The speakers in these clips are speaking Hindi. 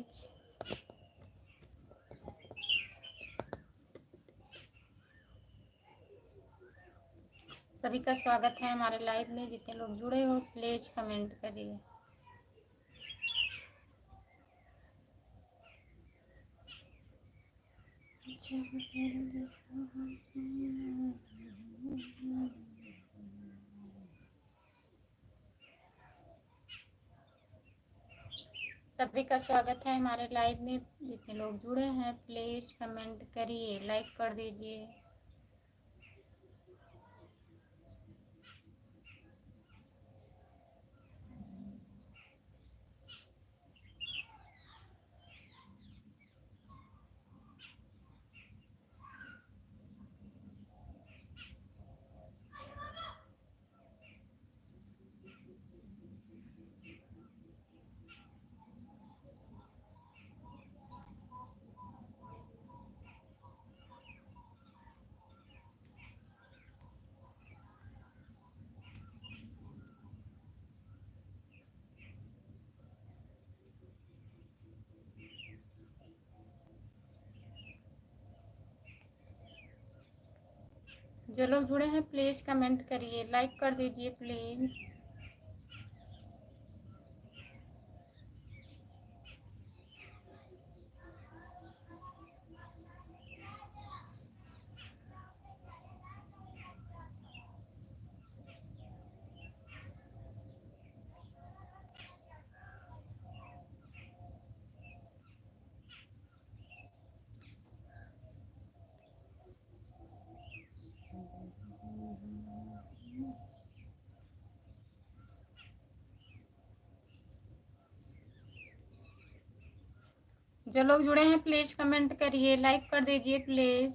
प्लीज। सभी का स्वागत है हमारे लाइव में। जितने लोग जुड़े हो प्लीज कमेंट करिए। सभी का स्वागत है हमारे लाइव में। जितने लोग जुड़े हैं प्लीज कमेंट करिए, लाइक कर दीजिए। जो लोग जुड़े हैं प्लीज कमेंट करिए, लाइक कर दीजिए प्लीज। जो लोग जुड़े हैं प्लीज कमेंट करिए, लाइक कर दीजिए प्लीज।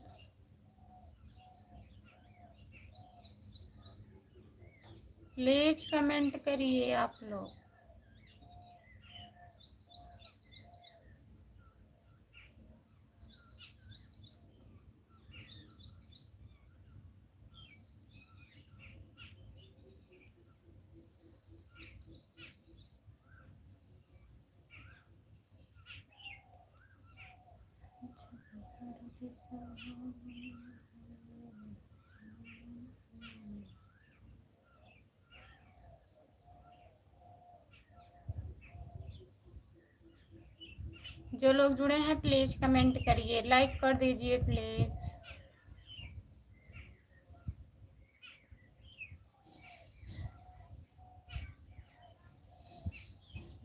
प्लीज कमेंट करिए आप लोग। जो लोग जुड़े हैं प्लीज कमेंट करिए, लाइक कर दीजिए प्लीज।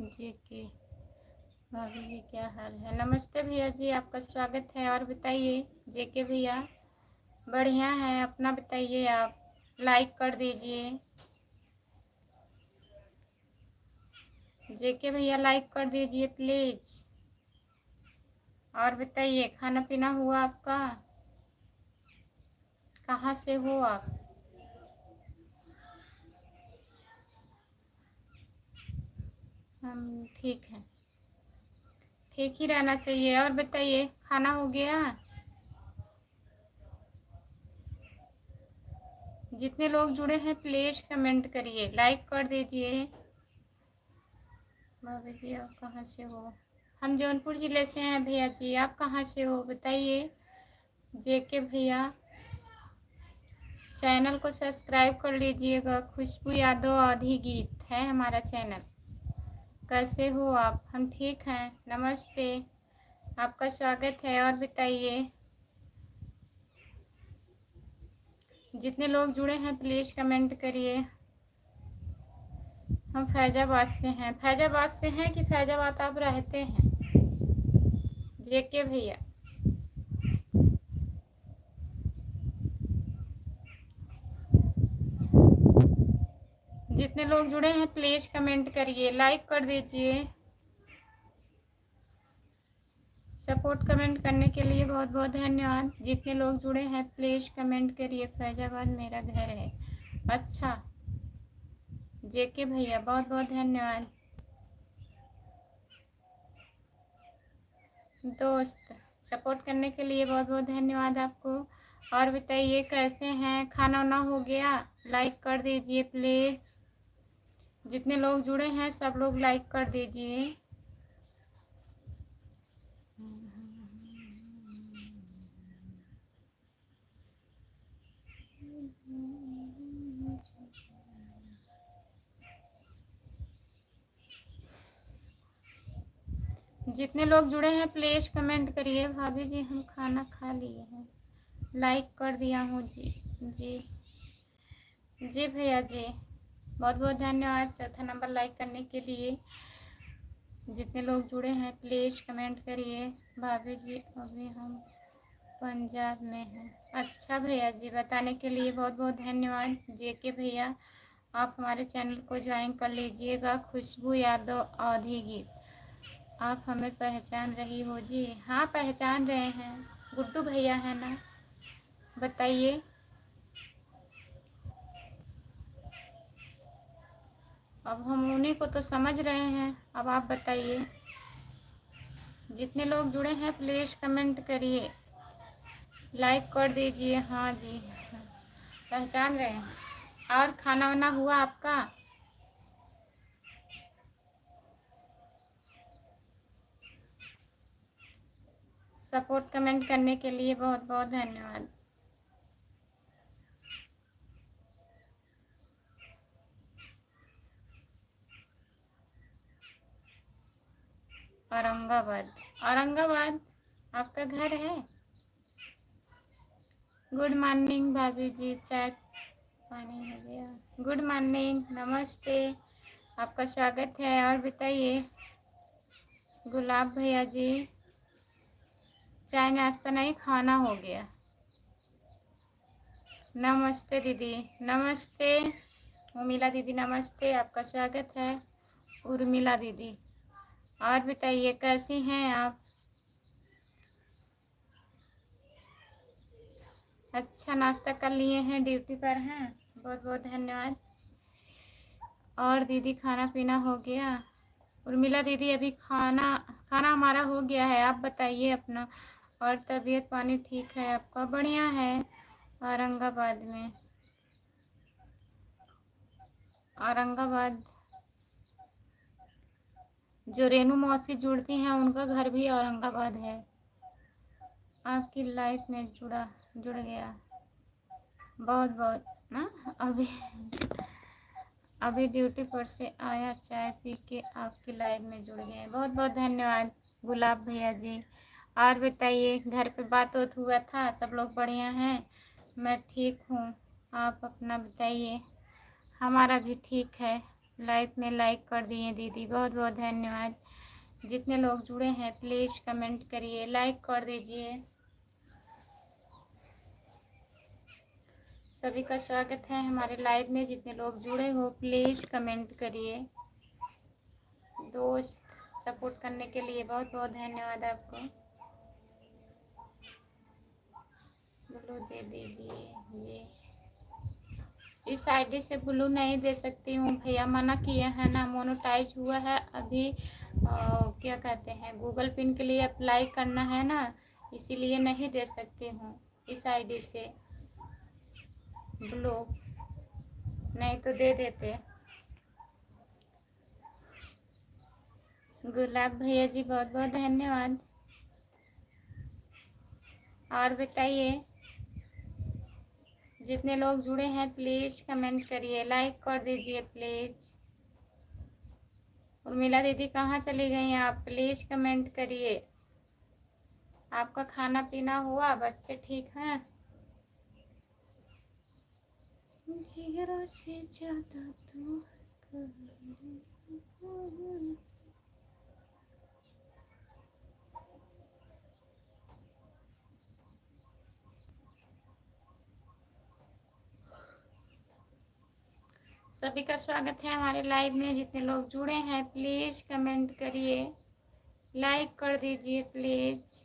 जी के भाभी जी क्या हाल है? नमस्ते भैया जी, आपका स्वागत है। और बताइए जेके भैया। बढ़िया है, अपना बताइए आप। लाइक कर दीजिए जेके भैया, लाइक कर दीजिए प्लीज। और बताइए खाना पीना हुआ आपका? कहाँ से हो आप? हम ठीक हैं, ठीक ही रहना चाहिए। और बताइए खाना हो गया? जितने लोग जुड़े हैं प्लीज कमेंट करिए, लाइक कर दीजिए। भाभी जी आप कहाँ से हो? हम जौनपुर ज़िले से हैं भैया जी, आप कहाँ से हो बताइए। जेके भैया चैनल को सब्सक्राइब कर लीजिएगा। खुशबू यादव आधी गीत है हमारा चैनल। कैसे हो आप? हम ठीक हैं, नमस्ते, आपका स्वागत है। और बताइए जितने लोग जुड़े हैं प्लीज़ कमेंट करिए। हम फैजाबाद से हैं। फैजाबाद से हैं कि फैजाबाद आप रहते हैं? जेके भैया जितने लोग जुड़े हैं प्लीज़ कमेंट करिए, लाइक कर दीजिए। सपोर्ट कमेंट करने के लिए बहुत बहुत धन्यवाद। जितने लोग जुड़े हैं प्लीज़ कमेंट करिए। फैजाबाद मेरा घर है। अच्छा जेके भैया बहुत बहुत धन्यवाद। दोस्त सपोर्ट करने के लिए बहुत बहुत धन्यवाद आपको। और बताइए कैसे हैं? खाना वाना हो गया? लाइक कर दीजिए प्लीज़। जितने लोग जुड़े हैं सब लोग लाइक कर दीजिए। जितने लोग जुड़े हैं प्लीज़ कमेंट करिए। भाभी जी हम खाना खा लिए हैं, लाइक कर दिया हूँ जी। जी जी भैया जी, बहुत बहुत धन्यवाद चौथा नंबर लाइक करने के लिए। जितने लोग जुड़े हैं प्लीज़ कमेंट करिए। भाभी जी अभी हम पंजाब में हैं। अच्छा भैया जी, बताने के लिए बहुत बहुत धन्यवाद। जेके भैया आप हमारे चैनल को ज्वाइन कर लीजिएगा। खुशबू यादव अवधी गीत, आप हमें पहचान रही हो जी? हाँ पहचान रहे हैं, गुड्डू भैया है ना, बताइए। अब हम उन्हीं को तो समझ रहे हैं, अब आप बताइए। जितने लोग जुड़े हैं प्लीज़ कमेंट करिए, लाइक कर दीजिए। हाँ जी पहचान रहे हैं। और खाना वाना हुआ आपका? सपोर्ट कमेंट करने के लिए बहुत बहुत धन्यवाद। औरंगाबाद, औरंगाबाद आपका घर है? गुड मॉर्निंग भाभी जी, चाय पानी हो गया? गुड मॉर्निंग, नमस्ते, आपका स्वागत है। और बताइए गुलाब भैया जी, चाय नाश्ता नहीं, खाना हो गया? नमस्ते दीदी, नमस्ते उर्मिला दीदी, नमस्ते, आपका स्वागत है उर्मिला दीदी। और बताइए कैसी हैं आप? अच्छा नाश्ता कर लिए हैं, ड्यूटी पर हैं, बहुत बहुत धन्यवाद। और दीदी खाना पीना हो गया? उर्मिला दीदी अभी खाना खाना हमारा हो गया है, आप बताइए अपना। और तबीयत पानी ठीक है आपका? बढ़िया है। औरंगाबाद में, औरंगाबाद जो रेनू मौसी जुड़ती हैं उनका घर भी औरंगाबाद है। आपकी लाइफ में जुड़ गया, बहुत बहुत ना। अभी अभी ड्यूटी पर से आया, चाय पी के आपकी लाइव में जुड़ गए, बहुत बहुत धन्यवाद गुलाब भैया जी। और बताइए घर पे बात होत हुआ था, सब लोग बढ़िया हैं? मैं ठीक हूँ, आप अपना बताइए। हमारा भी ठीक है। लाइव में लाइक कर दिए दीदी, बहुत बहुत धन्यवाद। जितने लोग जुड़े हैं प्लीज़ कमेंट करिए, लाइक कर दीजिए। सभी का स्वागत है हमारे लाइव में। जितने लोग जुड़े हो प्लीज़ कमेंट करिए। दोस्त सपोर्ट करने के लिए बहुत बहुत धन्यवाद आपको। ब्लू दे दीजिए ये, इस आईडी से ब्लू नहीं दे सकती हूँ भैया, मना किए हैं ना, मोनेटाइज हुआ है अभी। क्या कहते हैं, गूगल पिन के लिए अप्लाई करना है ना, इसीलिए नहीं दे सकती हूँ इस आईडी से ब्लू, नहीं तो दे देते। गुलाब भैया जी बहुत बहुत धन्यवाद। और बताइए जितने लोग जुड़े हैं प्लीज़ कमेंट करिए, लाइक कर दीजिए प्लीज़। उर्मिला दीदी कहाँ चली गई हैं आप? प्लीज़ कमेंट करिए। आपका खाना पीना हुआ, बच्चे ठीक हैं? जिगरों से ज़्यादा तो सभी का स्वागत है हमारे लाइव में। जितने लोग जुड़े हैं प्लीज़ कमेंट करिए, लाइक कर दीजिए प्लीज़।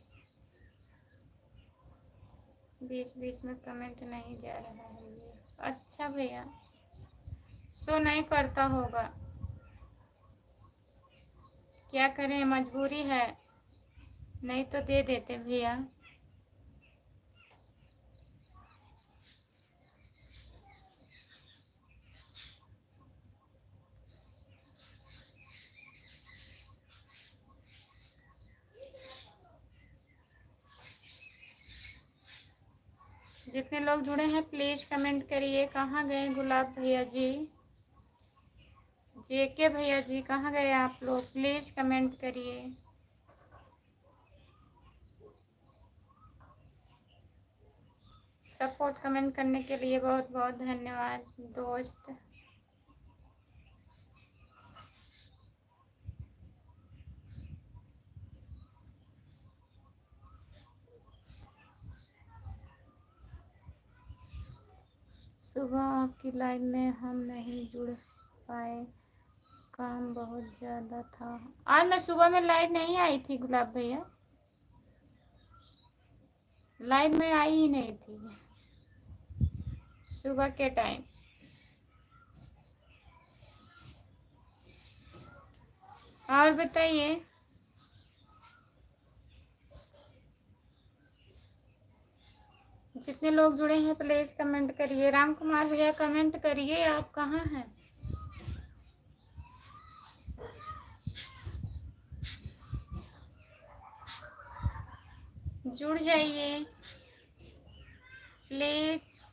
बीच बीच में कमेंट नहीं जा रहा है ये। अच्छा भैया, शो नहीं करता होगा, क्या करें, मजबूरी है, नहीं तो दे देते भैया। जितने लोग जुड़े हैं प्लीज़ कमेंट करिए। कहाँ गए गुलाब भैया जी? जेके भैया जी कहाँ गए आप लोग? प्लीज़ कमेंट करिए। सपोर्ट कमेंट करने के लिए बहुत बहुत धन्यवाद दोस्त। सुबह आपकी लाइव में हम नहीं जुड़ पाए, काम बहुत ज़्यादा था। आज मैं सुबह में लाइव नहीं आई थी गुलाब भैया, लाइव में आई ही नहीं थी सुबह के टाइम। और बताइए, जितने लोग जुड़े हैं प्लीज कमेंट करिए। राम कुमार भैया कमेंट करिए, आप कहाँ हैं? जुड़ जाइए प्लीज।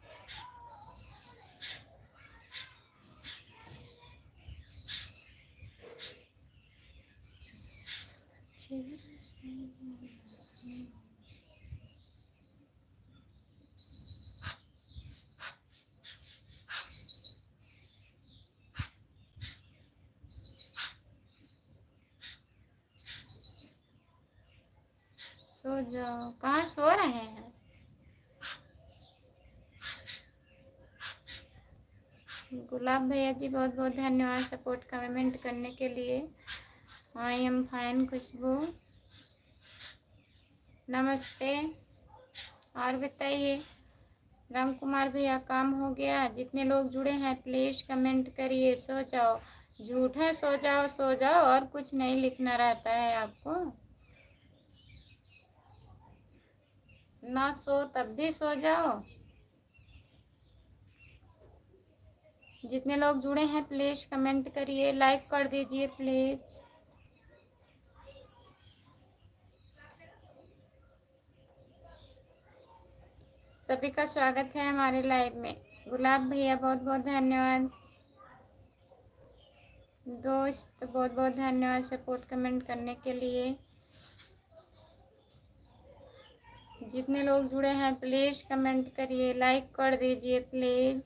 सो जाओ। कहाँ सो रहे हैं? गुलाब भैया जी बहुत बहुत धन्यवाद सपोर्ट कमेंट करने के लिए। आई एम फाइन खुशबू, नमस्ते। और बताइए राम कुमार भैया, काम हो गया? जितने लोग जुड़े हैं प्लीज कमेंट करिए। सो जाओ, झूठ है, सो जाओ सो जाओ, और कुछ नहीं लिखना रहता है आपको। ना सो तब भी सो जाओ। जितने लोग जुड़े हैं प्लीज कमेंट करिए, लाइक कर दीजिए प्लीज। सभी का स्वागत है हमारे लाइव में। गुलाब भैया बहुत बहुत धन्यवाद दोस्त, बहुत बहुत धन्यवाद सपोर्ट कमेंट करने के लिए। जितने लोग जुड़े हैं प्लीज कमेंट करिए, लाइक कर दीजिए प्लीज।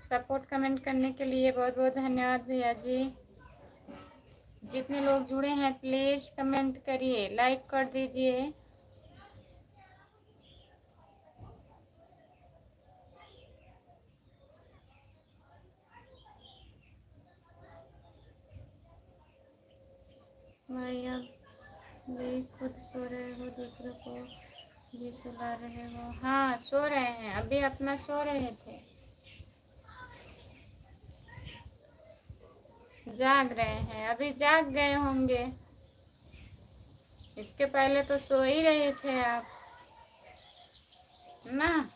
सपोर्ट कमेंट करने के लिए बहुत बहुत धन्यवाद भैया जी। जितने लोग जुड़े हैं प्लीज कमेंट करिए, लाइक कर दीजिए। भाई आप भी खुद सो रहे हो, दूसरों को भी सुला रहे हो? हाँ सो रहे हैं, अभी अपना सो रहे थे, जाग रहे हैं, अभी जाग गए होंगे। इसके पहले तो सो ही रहे थे आप ना।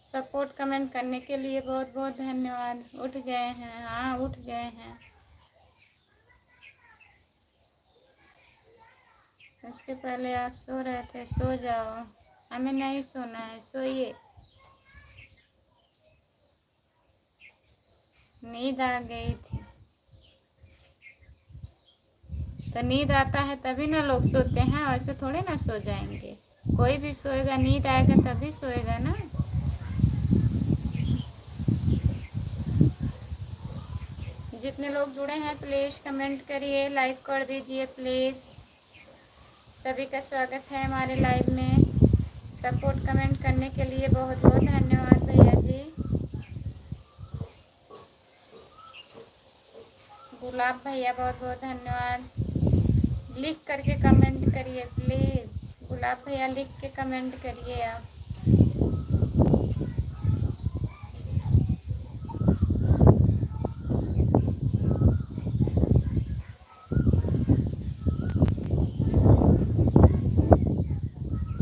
सपोर्ट कमेंट करने के लिए बहुत बहुत धन्यवाद। उठ गए हैं? हाँ उठ गए हैं। इसके पहले आप सो रहे थे, सो जाओ, हमें नहीं सोना है, सोइए। नींद आ गई थी, तो नींद आता है तभी ना लोग सोते हैं, वैसे थोड़े ना सो जाएंगे। कोई भी सोएगा, नींद आएगा तभी सोएगा ना। जितने लोग जुड़े हैं प्लीज कमेंट करिए, लाइक कर दीजिए प्लीज। सभी का स्वागत है हमारे लाइव में। सपोर्ट कमेंट करने के लिए बहुत बहुत धन्यवाद भैया जी। गुलाब भैया बहुत बहुत धन्यवाद। लिख करके कमेंट करिए प्लीज। गुलाब भैया लिख के कमेंट करिए आप।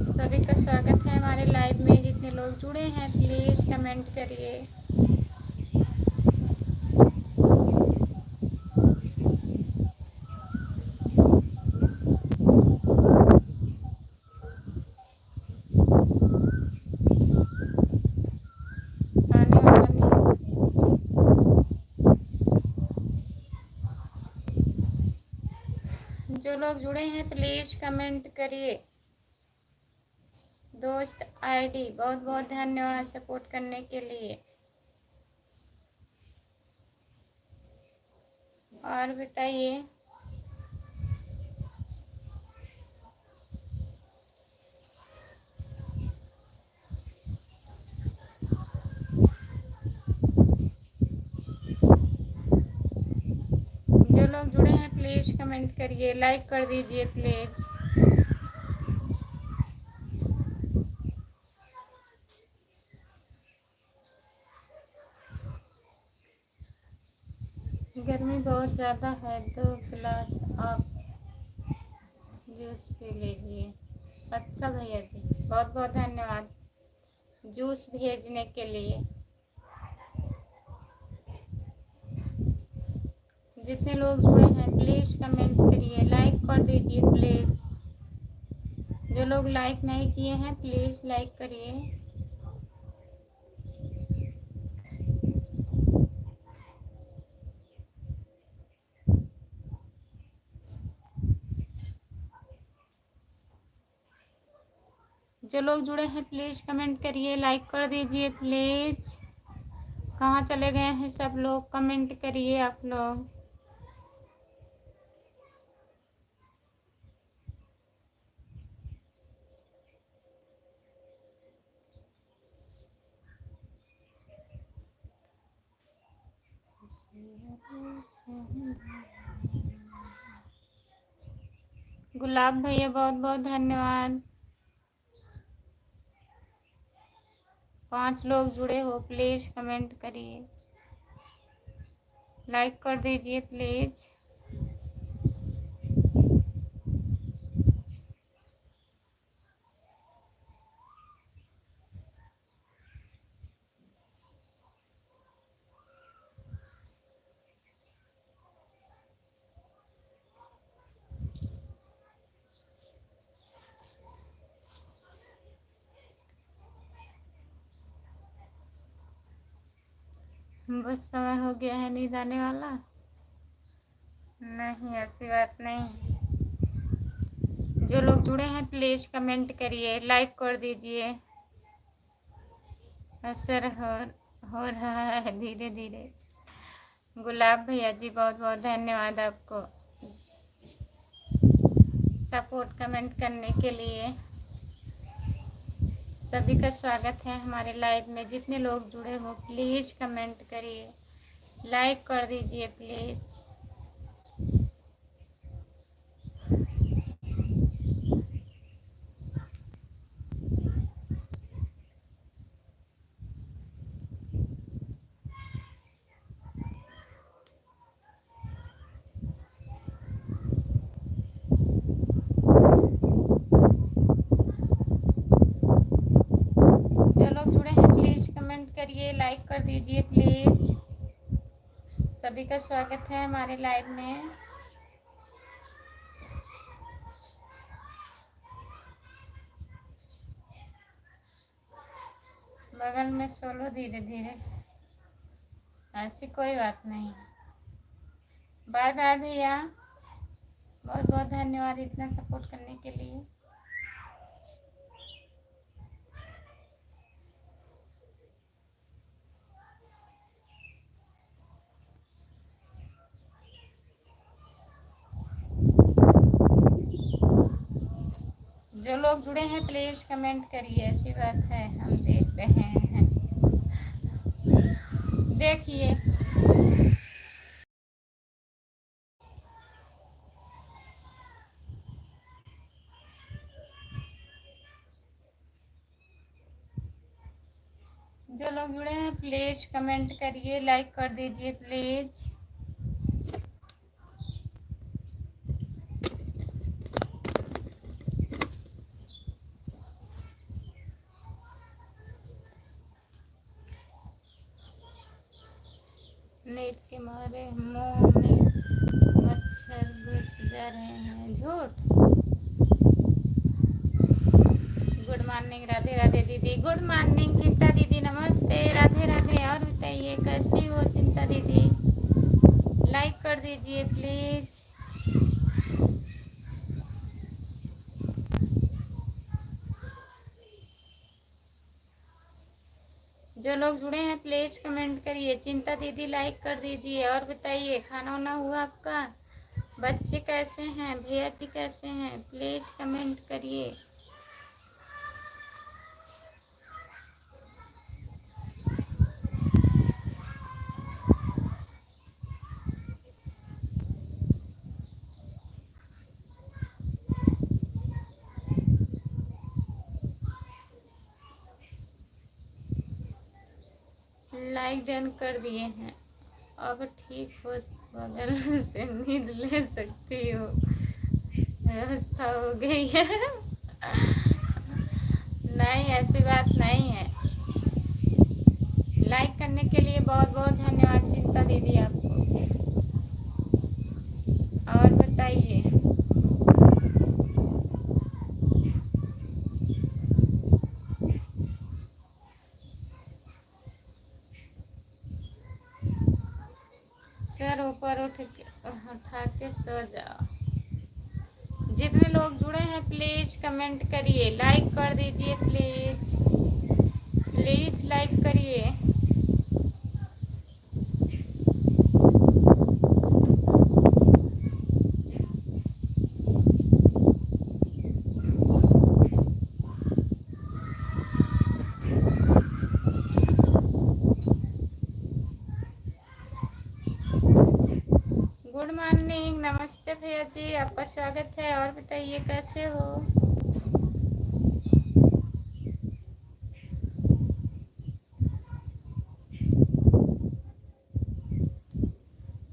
सभी का स्वागत है हमारे लाइव में। जितने लोग जुड़े हैं प्लीज कमेंट करिए। जो लोग जुड़े हैं प्लीज कमेंट करिए। दोस्त आईडी बहुत बहुत धन्यवाद सपोर्ट करने के लिए। और बताइए जो लोग जुड़े हैं प्लीज कमेंट करिए, लाइक कर दीजिए प्लीज। गर्मी बहुत ज़्यादा है, 2 गिलास आप जूस पी लीजिए। अच्छा भैया जी, बहुत बहुत धन्यवाद जूस भेजने के लिए। जितने लोग जुड़े हैं प्लीज कमेंट करिए, लाइक कर दीजिए प्लीज। जो लोग लाइक नहीं किए हैं प्लीज लाइक करिए। जो लोग जुड़े हैं प्लीज कमेंट करिए, लाइक कर दीजिए प्लीज। कहाँ चले गए हैं सब लोग, कमेंट करिए आप लोग। गुलाब भैया बहुत बहुत धन्यवाद। 5 लोग जुड़े हो, प्लीज कमेंट करिए, लाइक कर दीजिए प्लीज। बस समय हो गया है नींद आने वाला। नहीं ऐसी बात नहीं। जो लोग जुड़े हैं प्लीज कमेंट करिए, लाइक कर दीजिए। असर हो रहा है धीरे धीरे। गुलाब भैया जी बहुत बहुत धन्यवाद आपको सपोर्ट कमेंट करने के लिए। सभी का स्वागत है हमारे लाइव में। जितने लोग जुड़े हो प्लीज कमेंट करिए, लाइक कर दीजिए प्लीज। करिए, लाइक कर दीजिए प्लीज। सभी का स्वागत है हमारे लाइव में। बगल में सोलो धीरे धीरे, ऐसी कोई बात नहीं। बाय बाय भैया, बहुत बहुत धन्यवाद इतना सपोर्ट करने के लिए। जो लोग जुड़े हैं प्लीज कमेंट करिए, ऐसी बात है हम देख रहे हैं। देखिए जो लोग जुड़े हैं प्लीज कमेंट करिए, लाइक कर दीजिए प्लीज। नींद के मारे मुंह में मच्छर घुस जा रहे हैं। झूठ। गुड मॉर्निंग राधे राधे दीदी। गुड मॉर्निंग चिंता दीदी, नमस्ते राधे राधे। और बताइए कैसी हो चिंता दीदी, लाइक कर दीजिए प्लीज। जो लोग जुड़े हैं प्लीज कमेंट करिए। चिंता दीदी लाइक कर दीजिए। और बताइए खाना वाना हुआ आपका? बच्चे कैसे हैं? भैया जी कैसे हैं? प्लीज कमेंट करिए। लाइक डन कर दिए हैं। अब ठीक हो बगल से नींद ले सकती हो, व्यवस्था हो गई है। नहीं, ऐसी बात नहीं है। लाइक करने के लिए बहुत बहुत धन्यवाद चिंता दीदी आपको। और बताइए। सर ऊपर उठा के सो जाओ। जितने लोग जुड़े हैं प्लीज कमेंट करिए। लाइक कर दीजिए प्लीज। प्लीज लाइक करिए। गुड मॉर्निंग, नमस्ते भैया जी, आपका स्वागत है। और बताइए कैसे हो?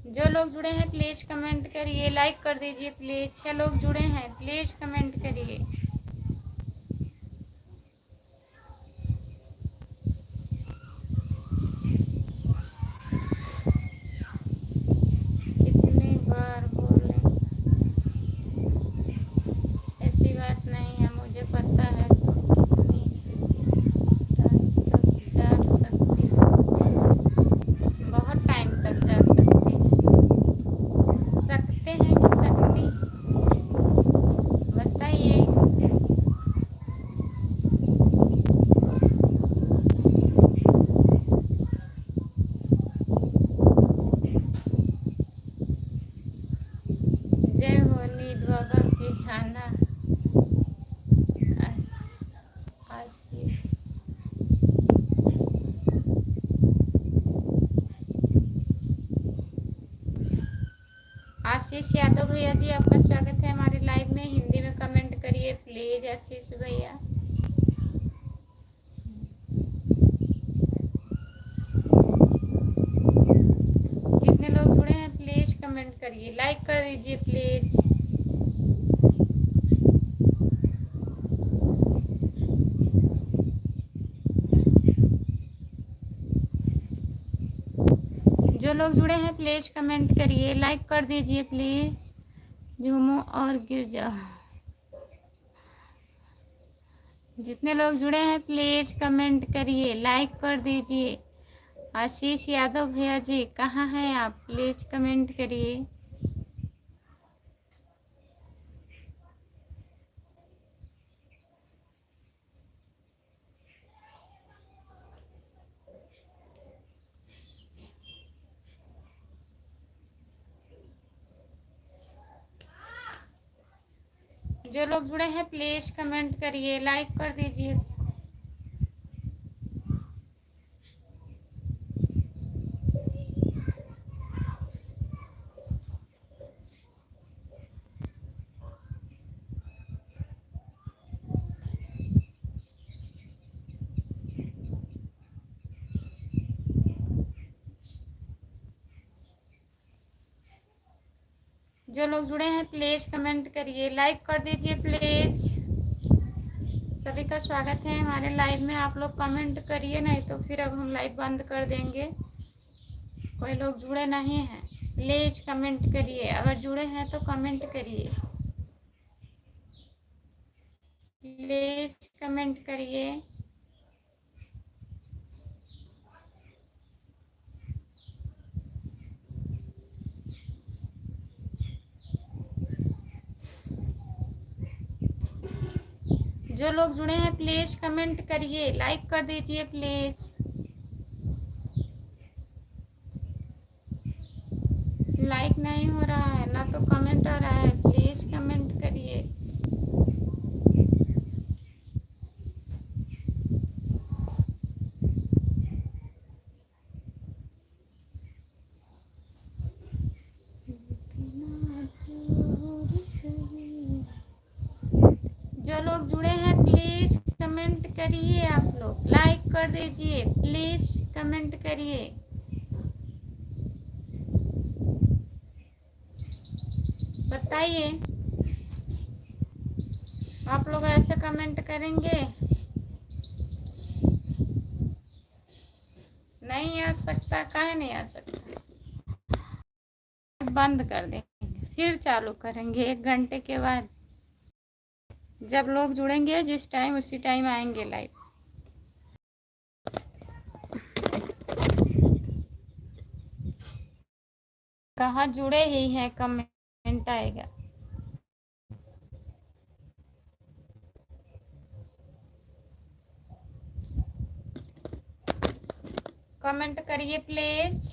जो लोग जुड़े हैं प्लीज कमेंट करिए। लाइक कर दीजिए प्लीज। 6 लोग जुड़े हैं, प्लीज कमेंट करिए। कितनी बार बोले? ऐसी बात नहीं है, मुझे पता है तुम कितनी टाइम तक जाग सकती हो। बहुत टाइम तक जाग सकती हैं। सकते हैं कि सकती? बताइए। जय हो नींद बाबा की खाना आशीष। आशीष यादव भैया जी, आपका स्वागत है हमारे लाइव में। हिंदी में कमेंट करिए प्लीज आशीष भैया। जितने लोग जुड़े हैं प्लीज कमेंट करिए। लाइक कर दीजिए प्लीज। जो लोग जुड़े हैं प्लीज कमेंट करिए। लाइक कर दीजिए प्लीज। झूमो और गिर जाओ। जितने लोग जुड़े हैं प्लीज कमेंट करिए। लाइक कर दीजिए। आशीष यादव भैया जी कहाँ हैं आप? प्लीज कमेंट करिए। जो लोग जुड़े हैं प्लीज कमेंट करिए। लाइक कर दीजिए। जो लोग जुड़े हैं प्लीज कमेंट करिए। लाइक कर दीजिए प्लीज। सभी का स्वागत है हमारे लाइव में। आप लोग कमेंट करिए, नहीं तो फिर अब हम लाइव बंद कर देंगे। कोई लोग जुड़े नहीं हैं, प्लीज कमेंट करिए। अगर जुड़े हैं तो कमेंट करिए, प्लीज कमेंट करिए। जो लोग जुड़े हैं प्लीज कमेंट करिए। लाइक कर दीजिए प्लीज। नहीं हो रहा है, ना तो कमेंट आ रहा है। प्लीज कमेंट करिए। जो लोग जुड़े हैं प्लीज कमेंट करिए। आप लोग लाइक कर दीजिए, प्लीज कमेंट करिए। बताइए, आप लोग ऐसे कमेंट करेंगे? नहीं आ सकता, काहे नहीं आ सकता? बंद कर देंगे, फिर चालू करेंगे 1 घंटे के बाद। जब लोग जुड़ेंगे जिस टाइम, उसी टाइम आएंगे लाइव। कहाँ जुड़े ही हैं, कमेंट आएगा। कमेंट करिए प्लीज।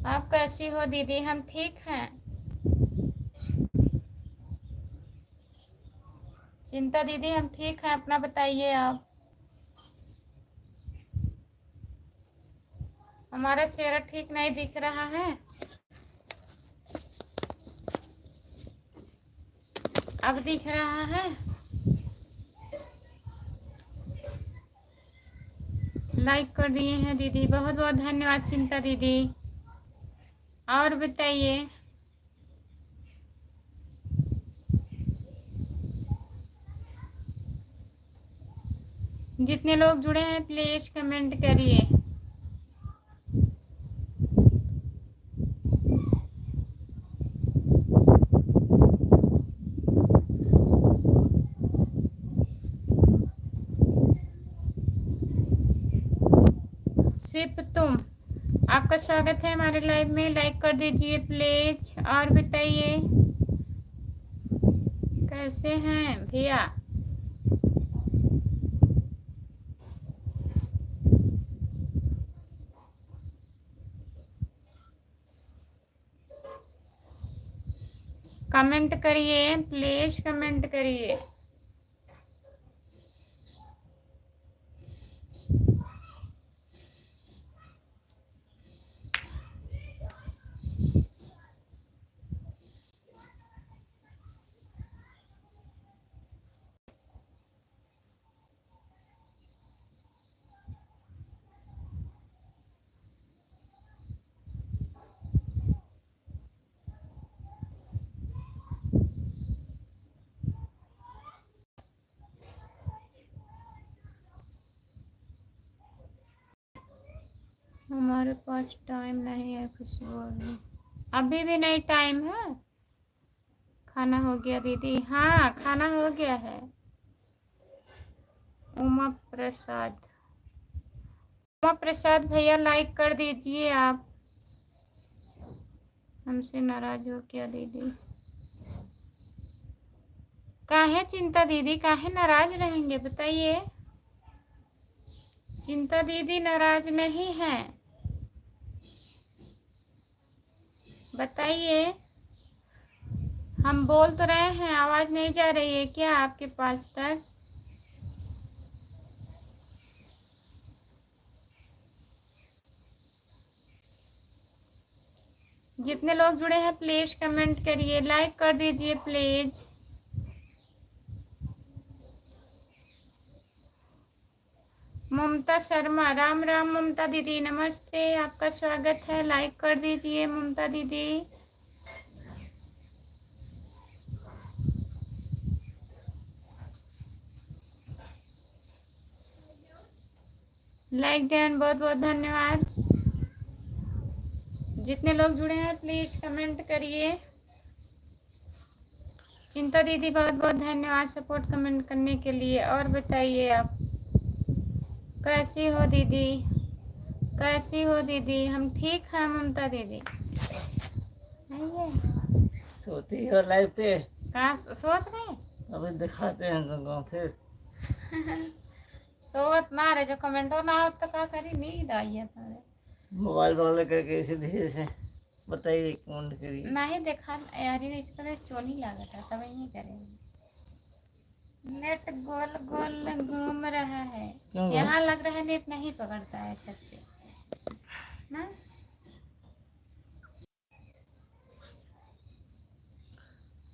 आप कैसी हो दीदी? हम ठीक हैं। चिंता दीदी हम ठीक हैं, अपना बताइए आप। हमारा चेहरा ठीक नहीं दिख रहा है? अब दिख रहा है? लाइक कर दिए हैं दीदी, बहुत बहुत धन्यवाद चिंता दीदी। और बताइए। जितने लोग जुड़े हैं प्लीज कमेंट करिए। सिर्फ तुम, आपका स्वागत है हमारे लाइव में। लाइक कर दीजिए प्लीज। और बताइए कैसे हैं भैया? कमेंट करिए प्लीज, कमेंट करिए। हमारे पास टाइम नहीं है खुशबू। अभी भी नहीं टाइम है? खाना हो गया दीदी? हाँ खाना हो गया है। उमा प्रसाद, उमा प्रसाद भैया लाइक कर दीजिए आप। हमसे नाराज हो क्या दीदी? काहे चिंता दीदी, काहे नाराज रहेंगे बताइए। चिंता दीदी नाराज नहीं है, बताइए। हम बोल तो रहे हैं, आवाज नहीं जा रही है क्या आपके पास तक? जितने लोग जुड़े हैं प्लीज कमेंट करिए, लाइक कर दीजिए प्लीज। ममता शर्मा, राम राम ममता दीदी, नमस्ते, आपका स्वागत है। लाइक कर दीजिए ममता दीदी। लाइक डन, बहुत बहुत धन्यवाद। जितने लोग जुड़े हैं प्लीज कमेंट करिए। चिंता दीदी बहुत बहुत धन्यवाद सपोर्ट कमेंट करने के लिए। और बताइए आप कैसी हो दीदी? कैसी हो दीदी? हम ठीक हैं ममता दीदी। सोती हो लाइव पे? कहाँ सोत रहे? अभी दिखाते हैं तुमको फिर। सोत ना रहे, जो कमेंटो ना हो तो क्या करी, नींद आई है तारे। मोबाइल बगल करके इसे धीरे से बताइए, कमेंट करिए। नहीं देखा यार, इसका चोनी लगा था तब यही करेंगे। नेट गोल गोल घूम रहा है। क्यों? यहाँ लग रहा है नेट नहीं पकड़ता है छत पे ना।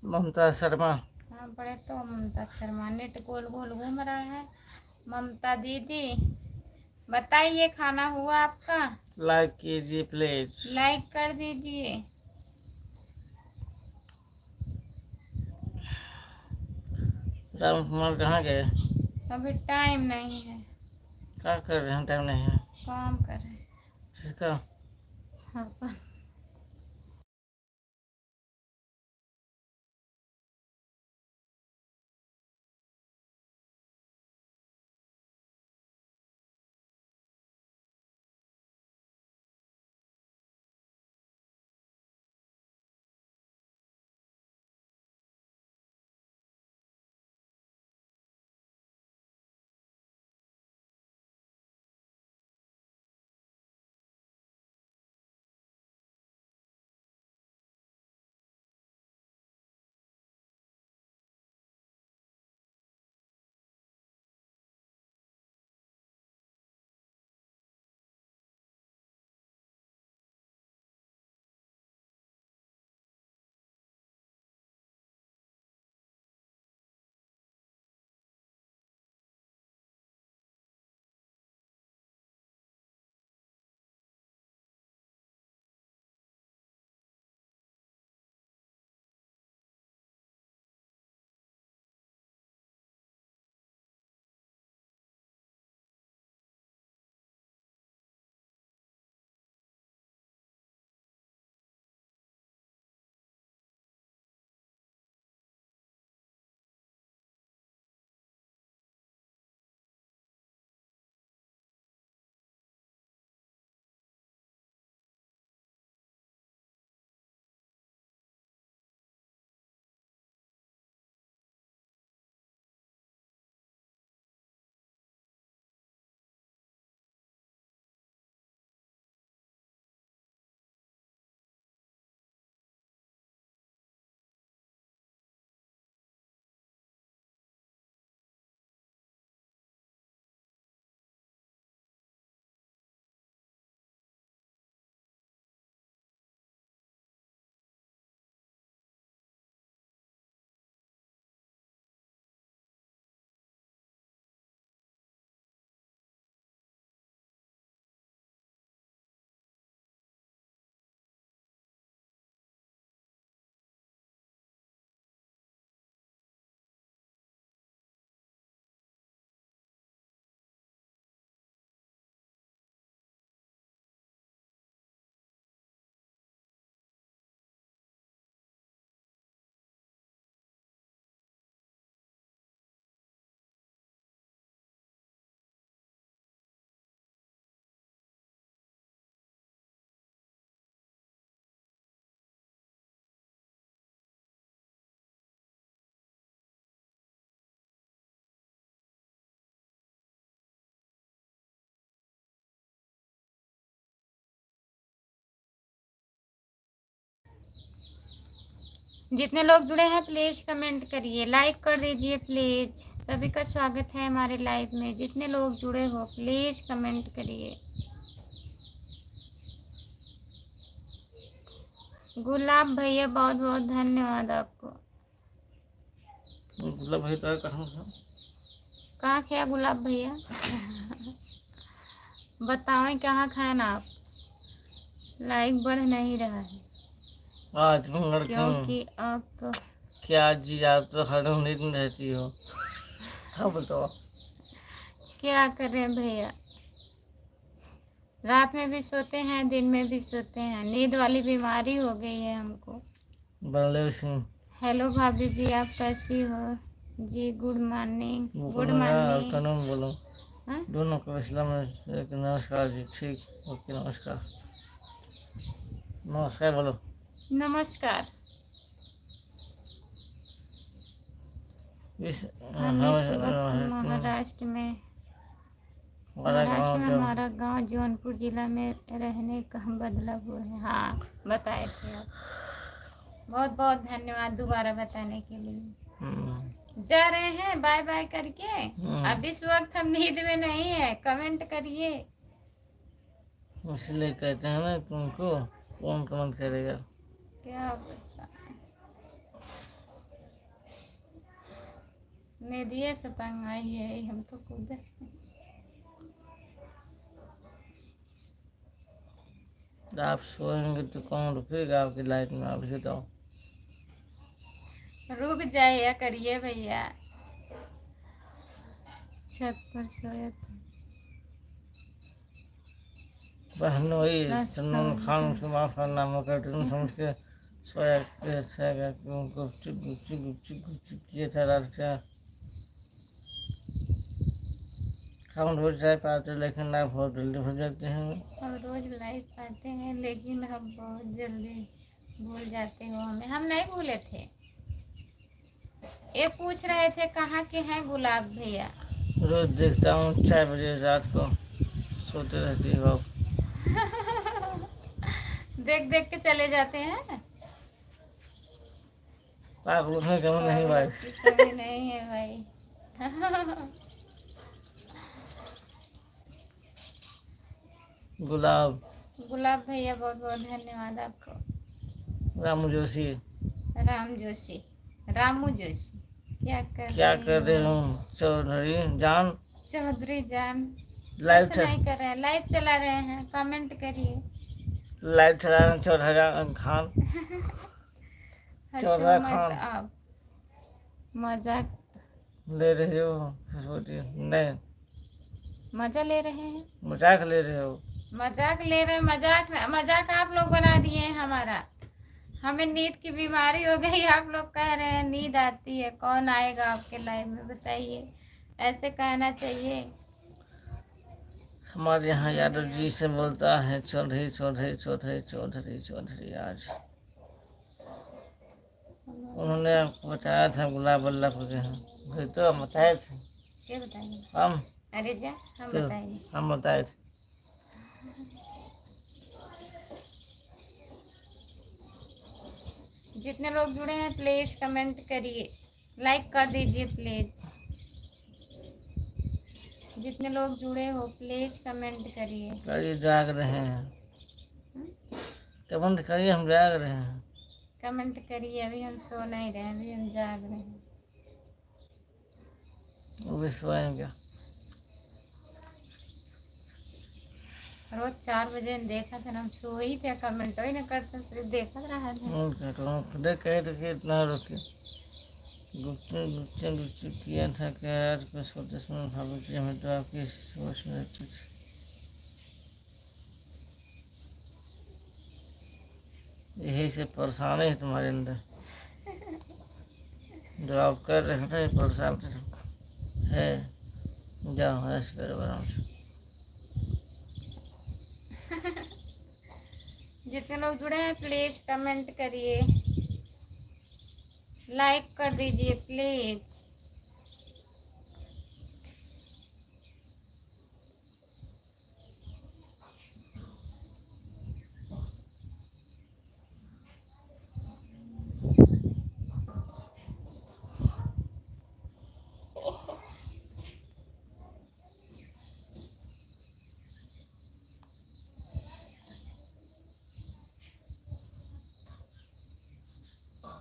ममता शर्मा, हाँ बड़े तो ममता शर्मा, नेट गोल गोल घूम रहा है। ममता दीदी बताइए, खाना हुआ आपका? लाइक कीजिए प्लीज। लाइक कर दीजिए। राम कुमार कहाँ गए? अभी टाइम नहीं है, क्या कर रहे हैं? टाइम नहीं है काम कर रहे हैं। किसका? अपन जितने लोग जुड़े हैं प्लीज कमेंट करिए, लाइक कर दीजिए प्लीज। सभी का स्वागत है हमारे लाइव में। जितने लोग जुड़े हो प्लीज कमेंट करिए। गुलाब भैया बहुत बहुत धन्यवाद आपको। गुलाब भाई तो कहाँ था? कहाँ खाया गुलाब भैया? बताओ कहाँ खाए ना आप? लाइक बढ़ नहीं रहा है आज मंगल क्योंकि आप क्या जी, आप तो हर नींद में रहती हो। हाँ बताओ। क्या करें भैया, रात में भी सोते हैं दिन में भी सोते हैं, नींद वाली बीमारी हो गई है हमको। बलदेव सिंह, हेलो भाभी जी, आप कैसी हो जी? Good morning. Good morning. Afternoon बोलो। हाँ? दोनों को इस्लाम में नमस्कार जी। ठीक, ओके, नमस्कार। नमस्कार बोलो। नमस्कार। इस हम इस वक्त महाराष्ट्र में हमारा महाराष्ट्र गाँव में जो हमारा गांव जौनपुर जिला में रहने का बदलापुर है। हाँ, बताए थे आप। बहुत बहुत धन्यवाद दोबारा बताने के लिए। जा रहे हैं बाय बाय करके। अब इस वक्त हम नींद में नहीं है, कमेंट करिए। इसलिए कहते हैं ना तुमको कौन कमेंट करेगा। क्या पता, निधिये से पंगा ही है, हम तो खुद आप सोएंगे तो कौन रुकेगा आपकी लाइफ में, आप बताओ। रुक जाइए करिए भैया। छत पर सोया था। बहन वही बस सलमान समझ खान गए। उसके माँ का नाम कार्टून समझ के सोया सोया कि उनको चुप चुप चुप चुप किए था रात का। हम रोज चाय पाते लेकिन आप बहुत जल्दी भूल जाते हैं। हम रोज लाइव पाते हैं लेकिन हम बहुत जल्दी भूल जाते हो हमें। हम नहीं भूले थे। ये पूछ रहे थे कहाँ के हैं गुलाब भैया। रोज देखता हूँ 4 बजे रात को सोते रहती हो आप। देख देख के चले जाते हैं। पागलों में कमी नहीं भाई। पागलों की कमी नहीं है भाई। गुलाब गुलाब भैया बहुत बहुत धन्यवाद आपको। रामू जोशी राम जोशी, रामू जोशी, क्या क्या कर रहे हो? हो चौधरी जान? चौधरी जान लाइव कुछ नहीं कर रहे हैं, लाइव चला रहे हैं। कमेंट करिए। लाइव चला रहे हैं चौधरी खान। हंसो चौधरी मत खान आप, मजाक ले रहे हो सोचिए नहीं मजा ले रहे हैं। मजाक ले रहे हो। मजाक ले रहे हैं। मजाक मजाक आप लोग बना दिए हैं हमारा। हमें नींद की बीमारी हो गई, आप लोग कह रहे हैं नींद आती है। कौन आएगा आपके लाइव में बताइए, ऐसे कहना चाहिए। हमारे यहाँ यादव जी से बोलता है चौधरी चौधरी चौधरी चौधरी चौधरी। आज उन्होंने आपको बताया था गुलाब अल्लाह को के हैं वही तो हम बताए थे। क्या बताइए? हम अरे जा, हम तो बताएंगे। हम बताए थे। जितने लोग जुड़े हैं प्लीज कमेंट करिए, लाइक कर दीजिए प्लीज। जितने लोग जुड़े हो प्लीज कमेंट करिए। करिए जाग रहे हैं। कमेंट करिए हम जाग रहे हैं। कमेंट करिए। अभी हम सो नहीं रहे हैं, अभी हम जाग रहे हैं। वो भी सोएंगे। रोज 4 बजे देखा था ना, हम सो ही थे, कमेंट ही ना करते, सिर्फ देखा रहा था। खुदे कहे थे कि इतना रुके गुप्ते गुप्ते गुप्ते किया था कि आज को सोते समय भाभी जी हमें तो आपकी सोच में रहती थी। यही से परेशानी है तुम्हारे अंदर जो आप कर रहे थे परेशान है। जाओ ऐसे करो आराम से। जितने लोग जुड़े हैं प्लीज कमेंट करिए, लाइक कर दीजिए प्लीज।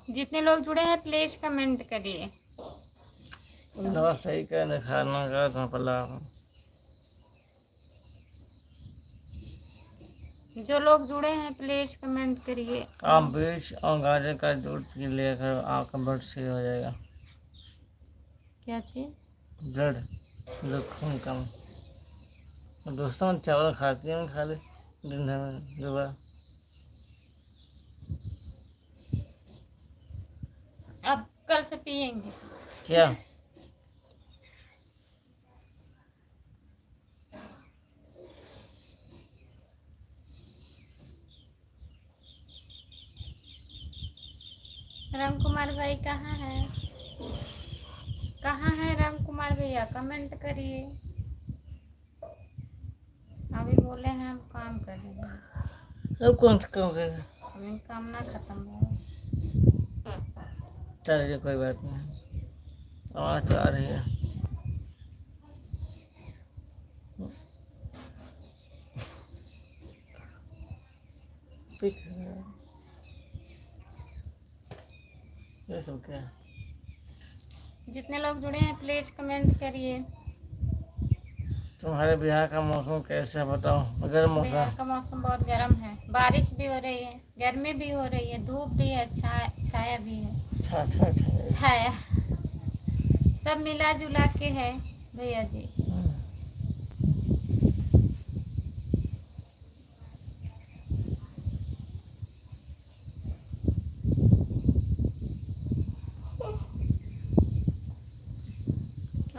जितने लोग जुड़े हैं प्लीज कमेंट करिए। दवा सही कहने खाना का तो पला जो लोग जुड़े हैं प्लीज कमेंट करिए। आप बीज और गाजर का दूध पी लेकर आपका ब्लड सही हो जाएगा। क्या चीज? ब्लड जो खून कम। दोस्तों चावल खाती हैं खा ले दिन भर में सुबह। अब कल से पियेंगे। क्या राम कुमार भाई कहाँ है? कहाँ है राम कुमार भैया? कमेंट करिए। अभी बोले हैं हम काम कर रहे हैं, अब कौन सा काम करेगा? अभी काम ना खत्म हो। चलिए कोई बात नहीं, आवाज़ तो आ रही है। पिक ये सब क्या है? जितने लोग जुड़े हैं प्लीज कमेंट करिए। तुम्हारे बिहार का मौसम कैसा है बताओ? अगर बिहार मौसम का मौसम बहुत गर्म है, बारिश भी हो रही है, गर्मी भी हो रही है, धूप भी है, छाया भी है। ठा ठा ठा छाया सब मिला जुला के है भैया जी।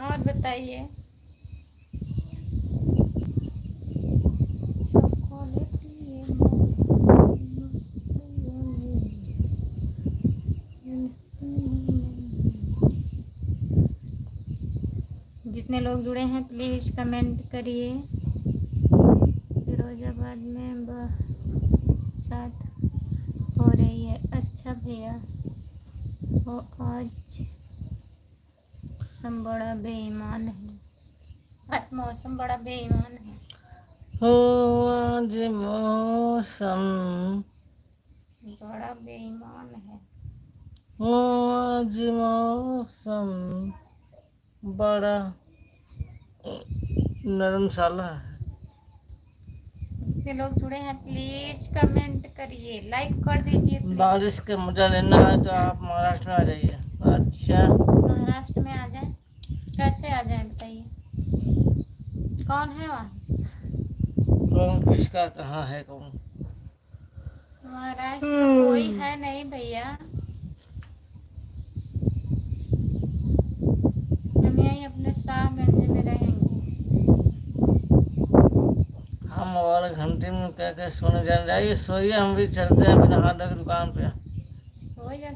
और बताइए। जितने लोग जुड़े हैं प्लीज कमेंट करिए। फिरोजाबाद में बरसात हो रही है। अच्छा भैया, वो आज मौसम बड़ा बेईमान है। आज मौसम बड़ा बेईमान है। हो आज मौसम बड़ा बेईमान है। हो आज मौसम बड़ा नरम साला है। जितने लोग जुड़े हैं प्लीज कमेंट करिए, लाइक कर दीजिए please। बारिश का मजा लेना है तो आप महाराष्ट्र में आ जाइए। अच्छा, महाराष्ट्र में आ जाए, कैसे आ जाए बताइए? कौन है वहाँ? कौन किसका कहाँ है कौन? महाराष्ट्र में कोई है नहीं भैया, हम यहीं अपने शाहगंज में रहेंगे। हम और घंटे में क्या क्या सोने जाने जाइए, सोइए, हम भी चलते हैं बिना हाथ धोके दुकान पे। सो जा।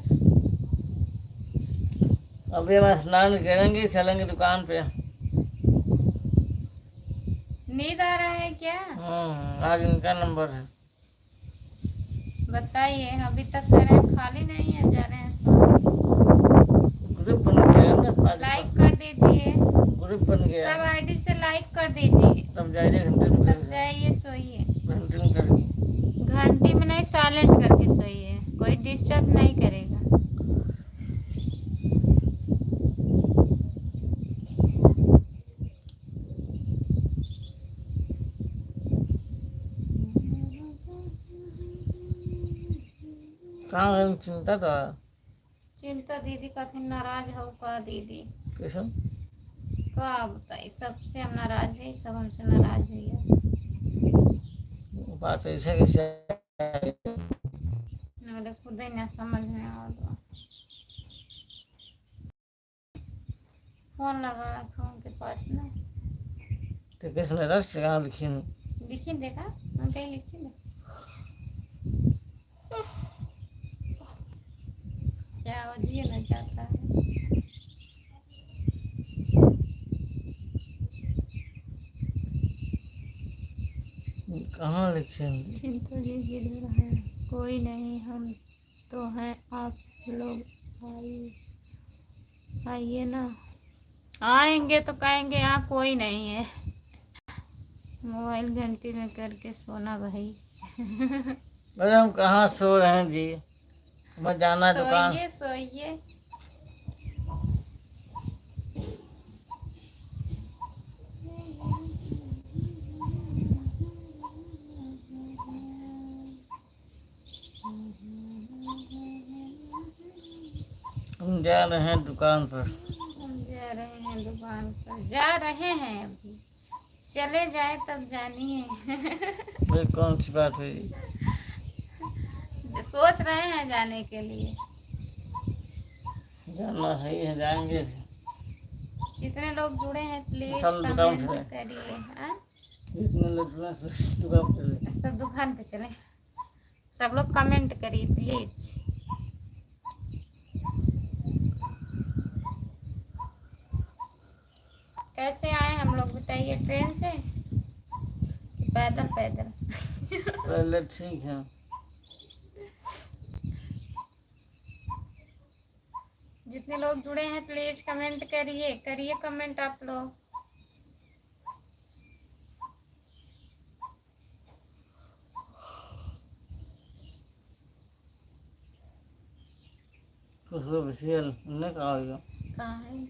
अभी हम स्नान करेंगे, चलेंगे दुकान पे। नींद आ रहा है क्या? आज इनका नंबर है। बताइए, अभी तक कह रहे हैं खाली नहीं है, जा रहे हैं सोने। ग्रुप बन गया ना, लाइक कर दीजिए, ग्रुप बन गया सब आईडी से लाइक कर दीजिए, तब जाइए घंटे में तब जाइए सोइए। घंटे में करके। घंटी में नहीं, साइलेंट करके सोइए, कोई डिस्टर्ब नहीं करेगा। कहाँ गई चिंता तो है। चिंता दीदी कथी नाराज हो का दीदी? कैसा? का बताई, सबसे हम नाराज है, सब हमसे नाराज हुई है। बात ऐसे कैसे? मेरे खुद ही ना समझ में आ रहा। फोन लगा रखा उनके पास ना, तो किस में रख कहाँ लिखी नहीं? लिखी देखा, मैं कहीं लिखी नहीं। क्या वो जिए ना चाहता है। कहाँ लिखे? चिंतु जी जिधर है कोई नहीं, हम तो हैं, आप लोग आइए ना। आएंगे तो कहेंगे यहाँ कोई नहीं है। मोबाइल घंटी में करके सोना भाई। अरे हम कहाँ सो रहे हैं जी, मैं जाना है दुकान। सोइए सोइए। हम जा रहे हैं दुकान पर। हम जा रहे हैं दुकान पर, जा रहे हैं अभी, चले जाए तब जानिए। फिर कौन सी बात हुई? सोच रहे हैं जाने के लिए। जाना है ही है, जाएंगे। जितने लोग जुड़े हैं प्लीज सब दुकान कमेंट पे करिए। हाँ? जितने लोग दुकान पे सब दुकान पे चले, सब लोग कमेंट करिए प्लीज। कैसे आए हम लोग बताइए, ट्रेन से कि पैदल पैदल। पहले ठीक है। जितने लोग जुड़े हैं प्लीज कमेंट करिए, करिए कमेंट आप लोग। खुशबू बसियल ने कहा होगा। कहाँ है?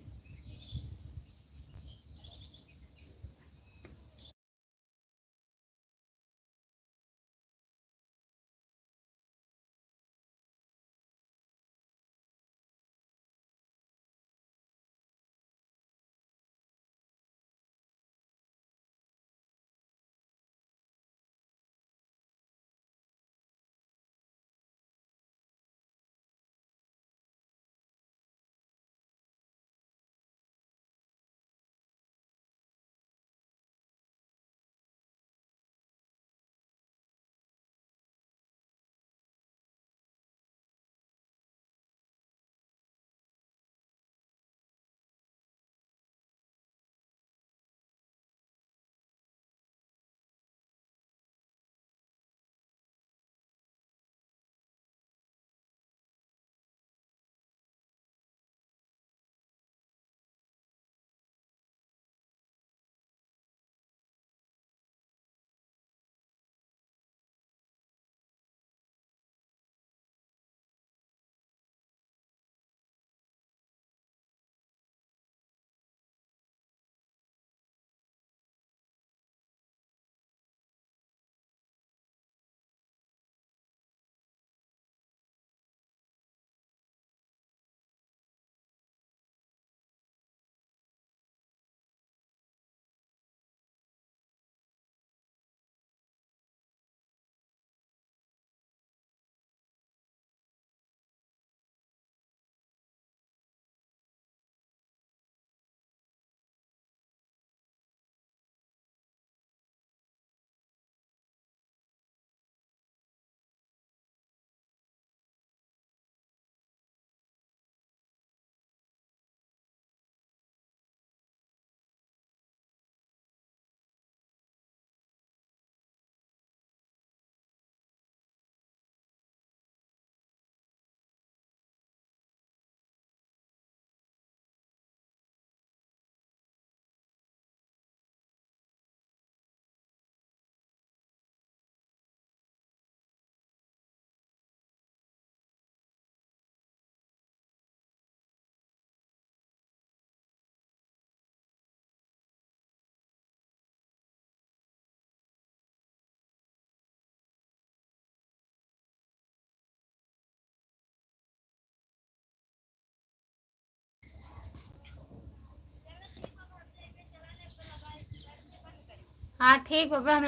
हाँ ठीक बब्बा, हम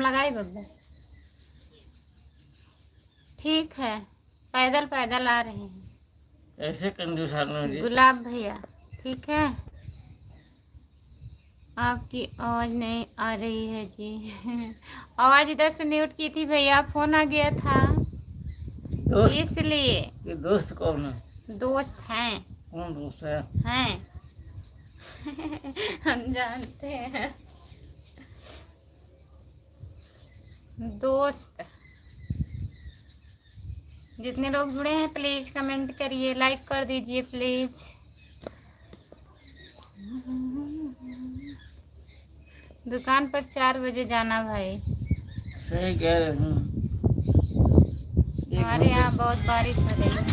लगाई बब्बा। ठीक है, पैदल पैदल आ रहे हैं। ऐसे कंजूस आदमी जी। गुलाब भैया ठीक है। आपकी आवाज़ नहीं आ रही है जी। आवाज़ इधर से म्यूट की थी भैया, फोन आ गया था दोस्त इसलिए। ये दोस्त कौन है? दोस्त हैं। कौन दोस्त है? हैं। हम जानते हैं। दोस्त। जितने लोग जुड़े हैं प्लीज कमेंट करिए, लाइक कर दीजिए प्लीज। दुकान पर 4 बजे जाना भाई। सही कह रहे हूँ। हमारे यहाँ बहुत बारिश हो रही है।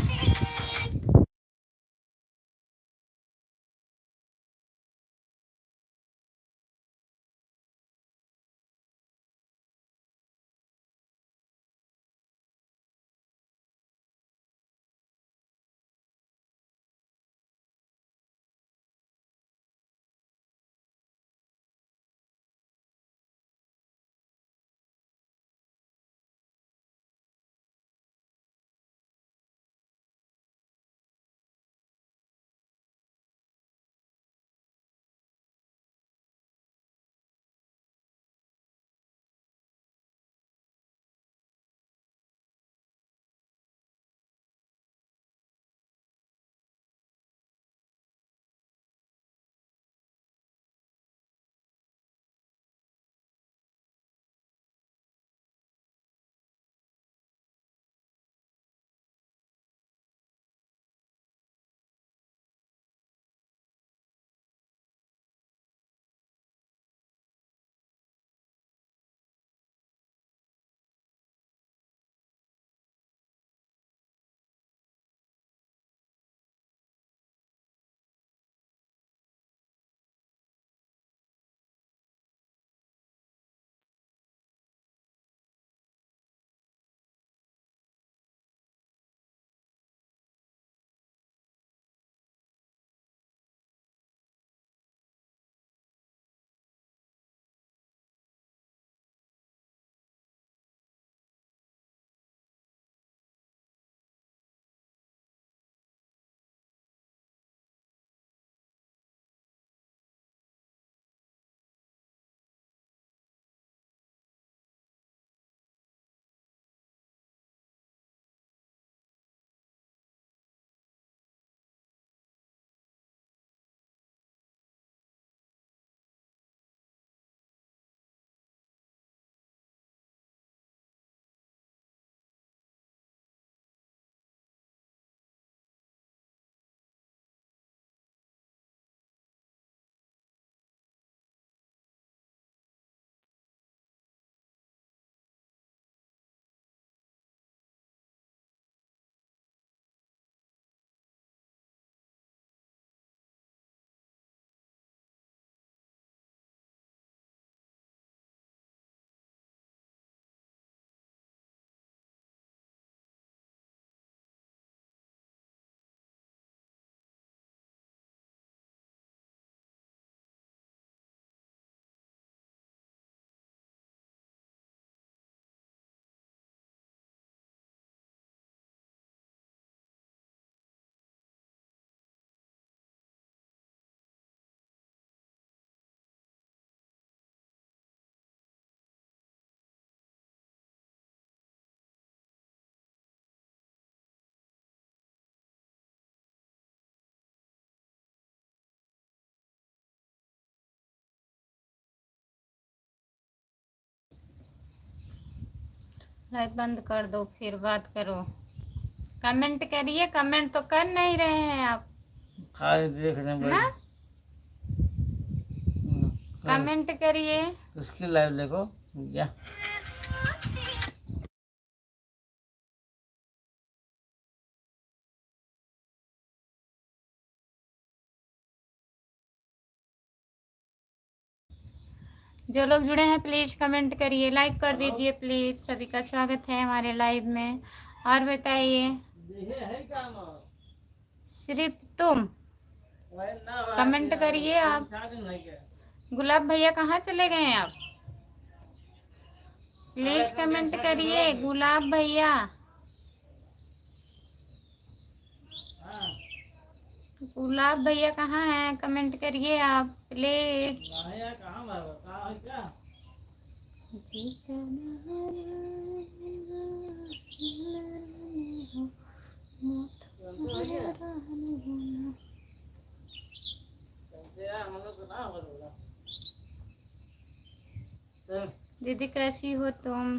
लाइव बंद कर दो फिर बात करो। कमेंट करिए, कमेंट तो कर नहीं रहे हैं आप खाली देख रहे हैं ना। भाई। कमेंट करिए। उसकी लाइव देखो क्या। जो लोग जुड़े हैं प्लीज कमेंट करिए, लाइक कर दीजिए प्लीज। सभी का स्वागत है हमारे लाइव में। और बताइए, सिर्फ तुम कमेंट करिए आप। गुलाब भैया कहाँ चले गए आप? प्लीज कमेंट करिए गुलाब भैया। गुलाब भैया कहाँ हैं? कमेंट करिए आप प्लीज। दीदी कैसी हो तुम?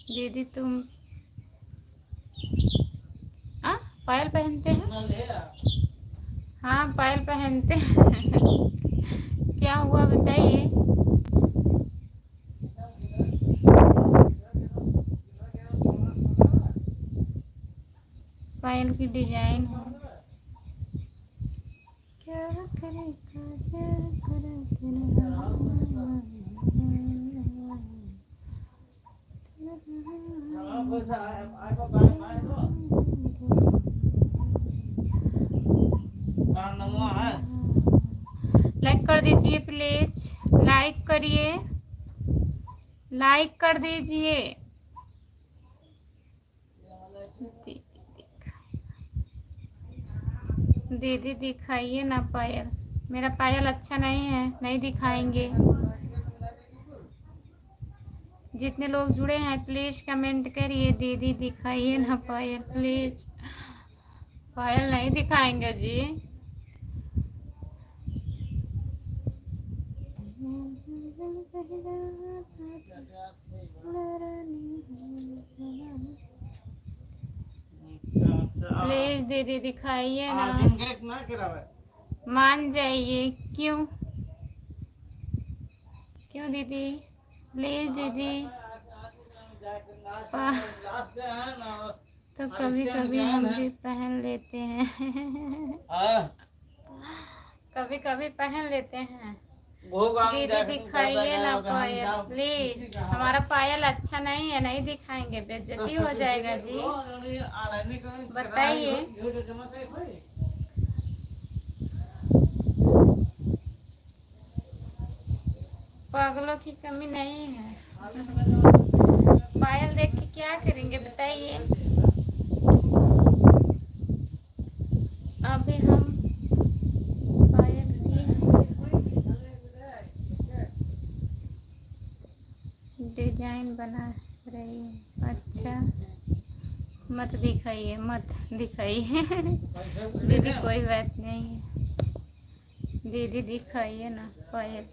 दीदी तुम पायल पहनते हैं? हाँ पायल पहनते हैं। क्या हुआ बताइए। पायल की डिजाइन हो क्या करे कैसे करे लाइक कर दीजिए प्लीज, लाइक करिए, लाइक कर दीजिए। दीदी दिखाइए ना पायल। मेरा पायल अच्छा नहीं है, नहीं दिखाएंगे। जितने लोग जुड़े हैं प्लीज कमेंट करिए। दीदी दिखाइए ना पायल प्लीज। पायल नहीं दिखाएंगे जी। प्लीज दीदी दिखाइए ना। मान जाइए। क्यों क्यों दीदी? प्लीज दीदी। तो कभी कभी हम भी पहन लेते हैं। कभी कभी पहन लेते हैं। दीदी दिखाइए ना पायल प्लीज। हमारा पायल अच्छा नहीं है, नहीं दिखाएंगे, बेइज्जती हो जाएगा जी। बताइए। पागलों की कमी नहीं है। पायल देख के क्या करेंगे बताइए। अभी हम पायल की डिजाइन बना रही है। अच्छा मत दिखाइए, मत दिखाइए। दीदी कोई बात नहीं है। दीदी दिखाइए ना पायल।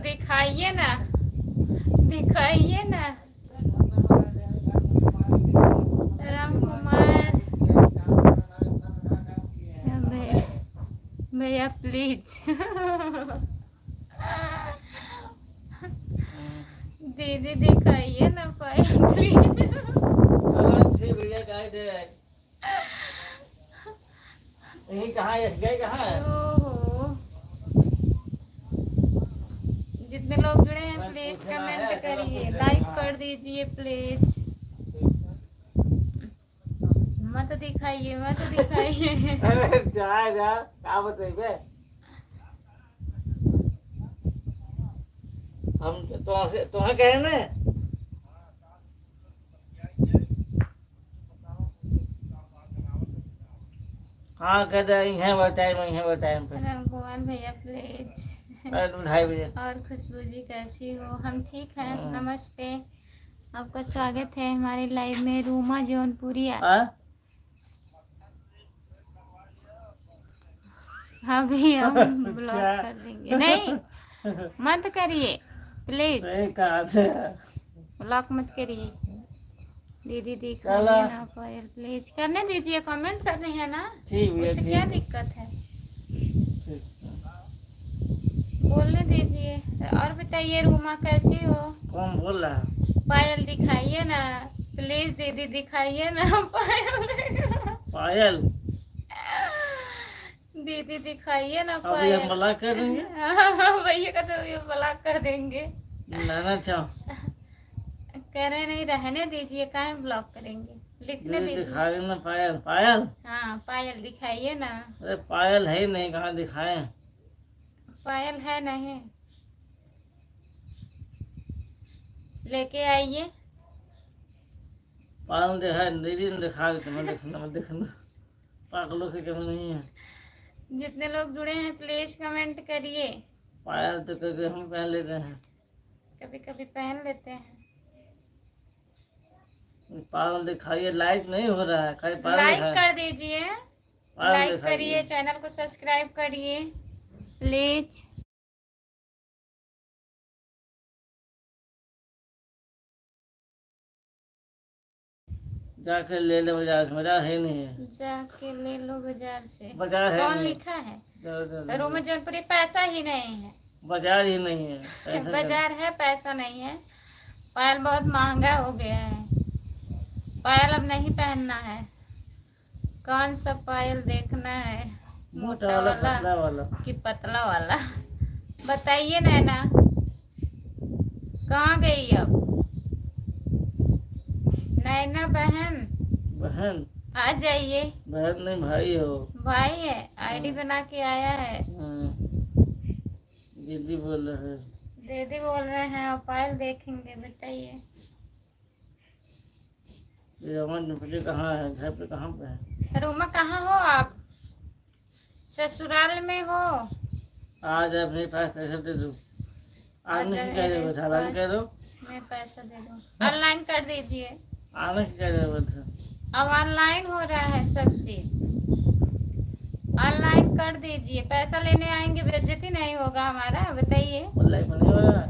दिखाइए ना, दिखाइए ना। राम कुमार भैया प्लीज। दीदी दिखाइए ना पायल प्लीज। जितने लोग जुड़े हैं प्लीज कमेंट करिए, लाइक कर दीजिए प्लीज। मत दिखाइए, मत दिखाइए। हम तुम्हें कहे ना हाँ कह दे है वो टाइम पे। कुमार भैया प्लीज। 2:30 बजे। और खुशबू जी कैसी हो? हम ठीक हैं, नमस्ते। आपका स्वागत है हमारे लाइव में। रूमा जौनपुरिया। अभी हम ब्लॉक कर देंगे। नहीं मत करिए। प्लीज सही कहा थे। ब्लॉक मत करिए। दीदी दिखाइए चलो। ना पायल, प्लीज करने दीजिए, कमेंट कर रही है ना, ठीक भैया उससे क्या ठीक है। दिक्कत है, ठीक है। बोलने दीजिए। और बताइए रूमा कैसी हो? कौन बोल रहा है? पायल दिखाइए ना प्लीज, दीदी दिखाइए ना पायल। पायल। दीदी दिखाइए ना अभी हम पायल। ब्लॉक कर देंगे। भैया का तो ये ब्लॉक कर देंगे। नाना चाहो कह रहे नहीं, रहने दीजिए, काहे ब्लॉक करेंगे, लिखने दीदी दीजिए। दिखा देना पायल। पायल। हाँ पायल दिखाइए ना। अरे पायल है ही नहीं, कहाँ दिखाए? पायल है नहीं, लेके आइए। पायल दिखा, दीदी ने दिखा देते। मैं देखना पागलों की कमी नहीं है। जितने लोग जुड़े हैं प्लीज कमेंट करिए। पायल तो करके हम पहन लेते हैं। कभी कभी पहन लेते हैं। पायल दिखाइए, लाइक नहीं हो रहा है, खाली पायल लाइक दिखाए। कर दीजिए, पायल लाइक दिखाइए। करिए, चैनल को सब्सक्राइब करिए प्लीज। जाके ले ले बाजार से, बाजार है ही नहीं है। जाके ले लो बाजार से। बाजार है कौन नहीं। लिखा है? जाओ। रूम में जौनपुरी पैसा ही नहीं है। बाजार ही नहीं है, पैसा बाजार है, पैसा नहीं है। पायल बहुत महंगा हो गया है, पायल अब नहीं पहनना है। कौन सा पायल देखना है, मोटा वाला पतला वाला। कि पतला वाला? बताइए नैना कहाँ गई अब? नैना बहन बहन। आ जाइए। बहन नहीं, भाई हो। भाई है, आईडी बना के आया है। हाँ, दीदी बोल रहे हैं। दीदी बोल रहे हैं और पायल देखेंगे, बताइए। ये अमन पे कहाँ है, घर पे कहाँ पे है? रूमा कहाँ हो आप? ससुराल में हो? आज अपने पास पैसा दे दो। आने की क्या जरूरत है? ऑनलाइन कर दो। मैं पैसा दे दूँ, ऑनलाइन कर दीजिए। आने की क्या जरूरत है? अब ऑनलाइन हो रहा है सब चीज, ऑनलाइन कर दीजिए। पैसा लेने आएंगे, बेइज्जती नहीं होगा हमारा, बताइए। ऑनलाइन नहीं हो रहा है।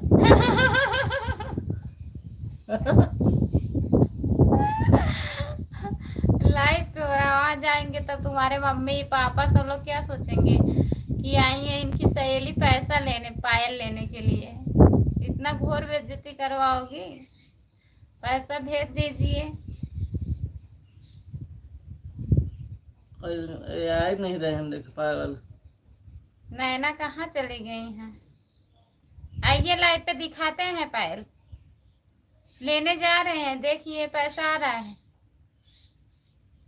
लाइव पे हो रहा है, वहाँ जाएंगे तब तुम्हारे मम्मी पापा सब लोग क्या सोचेंगे कि आई है इनकी सहेली पैसा लेने, पायल लेने के लिए। इतना घोर बेइज्जती करवाओगी? पैसा भेज दीजिए। आ ही नहीं रहे हम, देख पागल। नैना कहाँ चली गई हैं? आइए लाइव पे दिखाते हैं पायल, लेने जा रहे हैं, देखिए पैसा आ रहा है।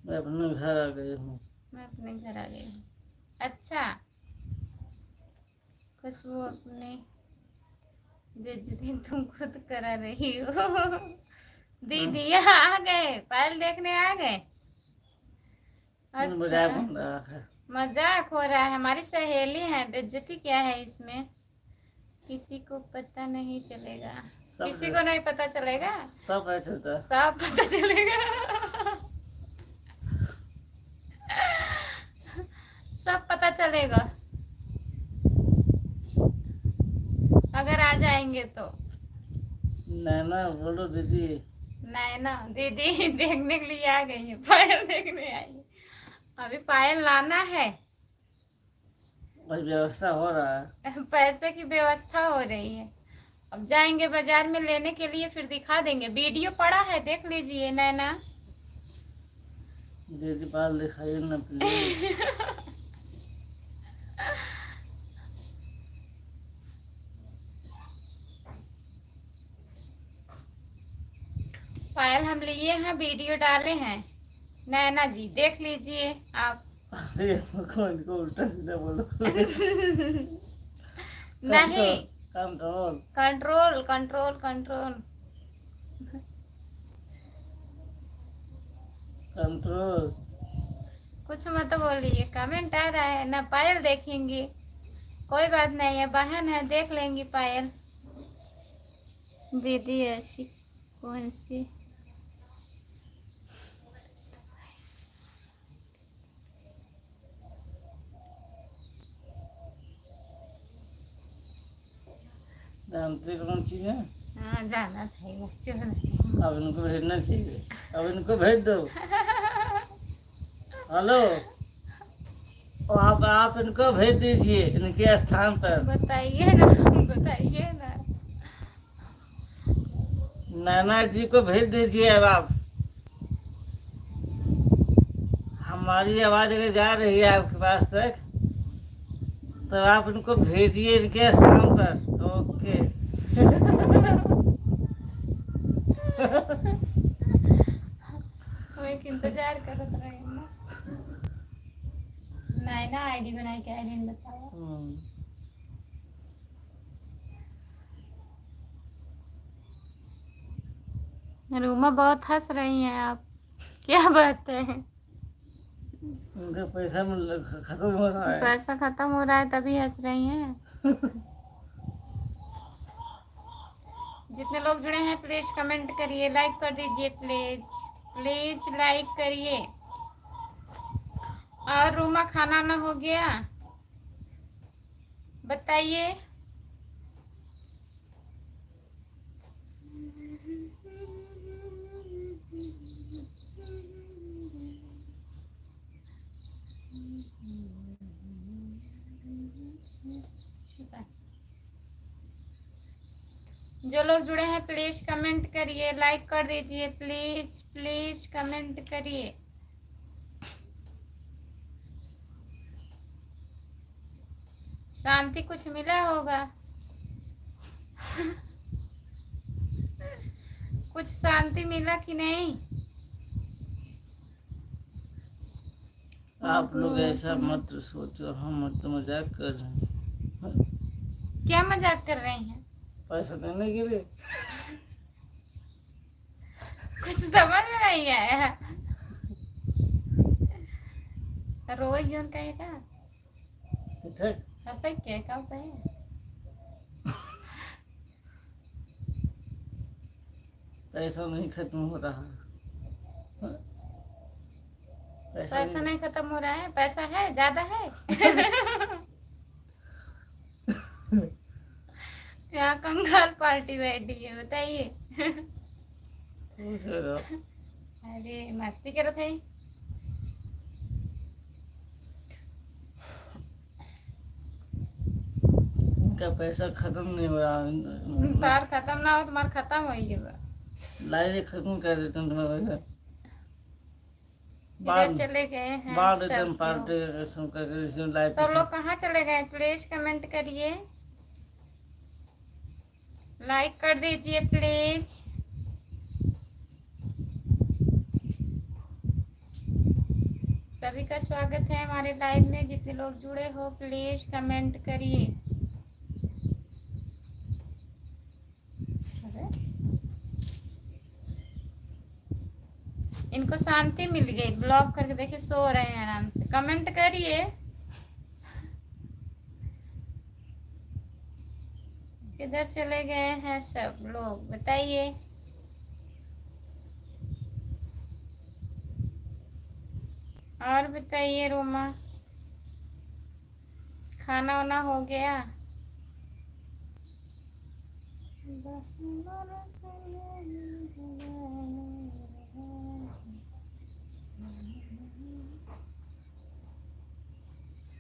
मैं अपने घर आ गई हूँ। मैं अपने घर आ गई हूँ। अच्छा, खुशबू अपनी बेइज्जती तुम खुद करा रही हो। दीदी आ गए, पायल देखने आ गए। मजाक अच्छा, बन रहा है। मजाक हो रहा है, हमारी सहेली है, बेइज्जती क्या है इसमें? किसी को पता नहीं चलेगा, किसी को नहीं पता चलेगा, सब पता चलता है। सब पता चलेगा। सब पता चलेगा अगर आ जाएंगे तो। नैना बोलो दीदी। नैना दीदी देखने के लिए आ गई है, पायल देखने आई है। अभी पायल लाना है, बस व्यवस्था हो रहा है। पैसे की व्यवस्था हो रही है। अब जाएंगे बाजार में लेने के लिए, फिर दिखा देंगे। वीडियो पड़ा है, देख लीजिए नैना। दीदी पाल दिखाइए ना प्लीज। पायल हम लिए हैं, वीडियो डाले हैं। नैना जी देख लीजिए आप। इनको उल्टा सीधा बोलो। नहीं, control control control control. Control. कुछ मत बोलिए, कमेंट आ रहा है ना। पायल देखेंगी, कोई बात नहीं है, बहन है, देख लेंगी पायल। दीदी ऐसी कौन सी? जानते कौन चीज है? हाँ जाना था ये चुप नहीं। अब इनको भेजना चाहिए, अब इनको भेज दो। हेलो, आप इनको भेज दीजिए इनके स्थान पर। बताइए ना, बताइए ना। नैना जी को भेज दीजिए अब आप। हमारी आवाज अगर जा रही है आपके पास तक तो आप इनको भेजिए इनके स्थान पर। ओके। वो एक इंतजार करत रहे ना। नहीं ना आईडी बनाई के आईडी बताओ। रूमा बहुत हंस रही हैं आप, क्या बात है? उनका पैसा खत्म हो रहा है। पैसा खत्म हो रहा है तभी हंस रही हैं। जितने लोग जुड़े हैं प्लीज कमेंट करिए, लाइक कर दीजिए प्लीज, प्लीज लाइक करिए। और रूमा खाना ना हो गया? बताइए। जो लोग जुड़े हैं प्लीज कमेंट करिए, लाइक कर दीजिए, प्लीज प्लीज कमेंट करिए। शांति कुछ मिला होगा। कुछ शांति मिला कि नहीं? आप लोग ऐसा मत सोचो, हम तो मजाक कर रहे हैं। क्या मजाक कर रहे हैं? पैसा देने के लिए। कुछ समझ में नहीं आया। रोज जोन कहेगा हंसा क्या कब है? पैसा नहीं खत्म हो रहा। पैसा नहीं खत्म हो रहा है? पैसा है, ज्यादा है। यहाँ कंगाल पार्टी बैठी है, बताइए। अरे मस्ती कर रहे थे। इनका पैसा खत्म नहीं हो रहा। तार खत्म ना हो तुम्हारा खत्म हो ही गया। लाइट खत्म कर देते हैं तुम्हारे पैसा। इधर चले गए हैं बाद सब लोग। पार्टी सब लोग कहाँ चले गए? प्लीज कमेंट करिए, लाइक कर दीजिए प्लीज। सभी का स्वागत है हमारे लाइव में। जितने लोग जुड़े हो प्लीज कमेंट करिए। इनको शांति मिल गई, ब्लॉक करके देखिए सो रहे हैं आराम से। कमेंट करिए। किधर चले गए हैं सब लोग, बताइए। और बताइए रोमा, खाना वाना हो गया?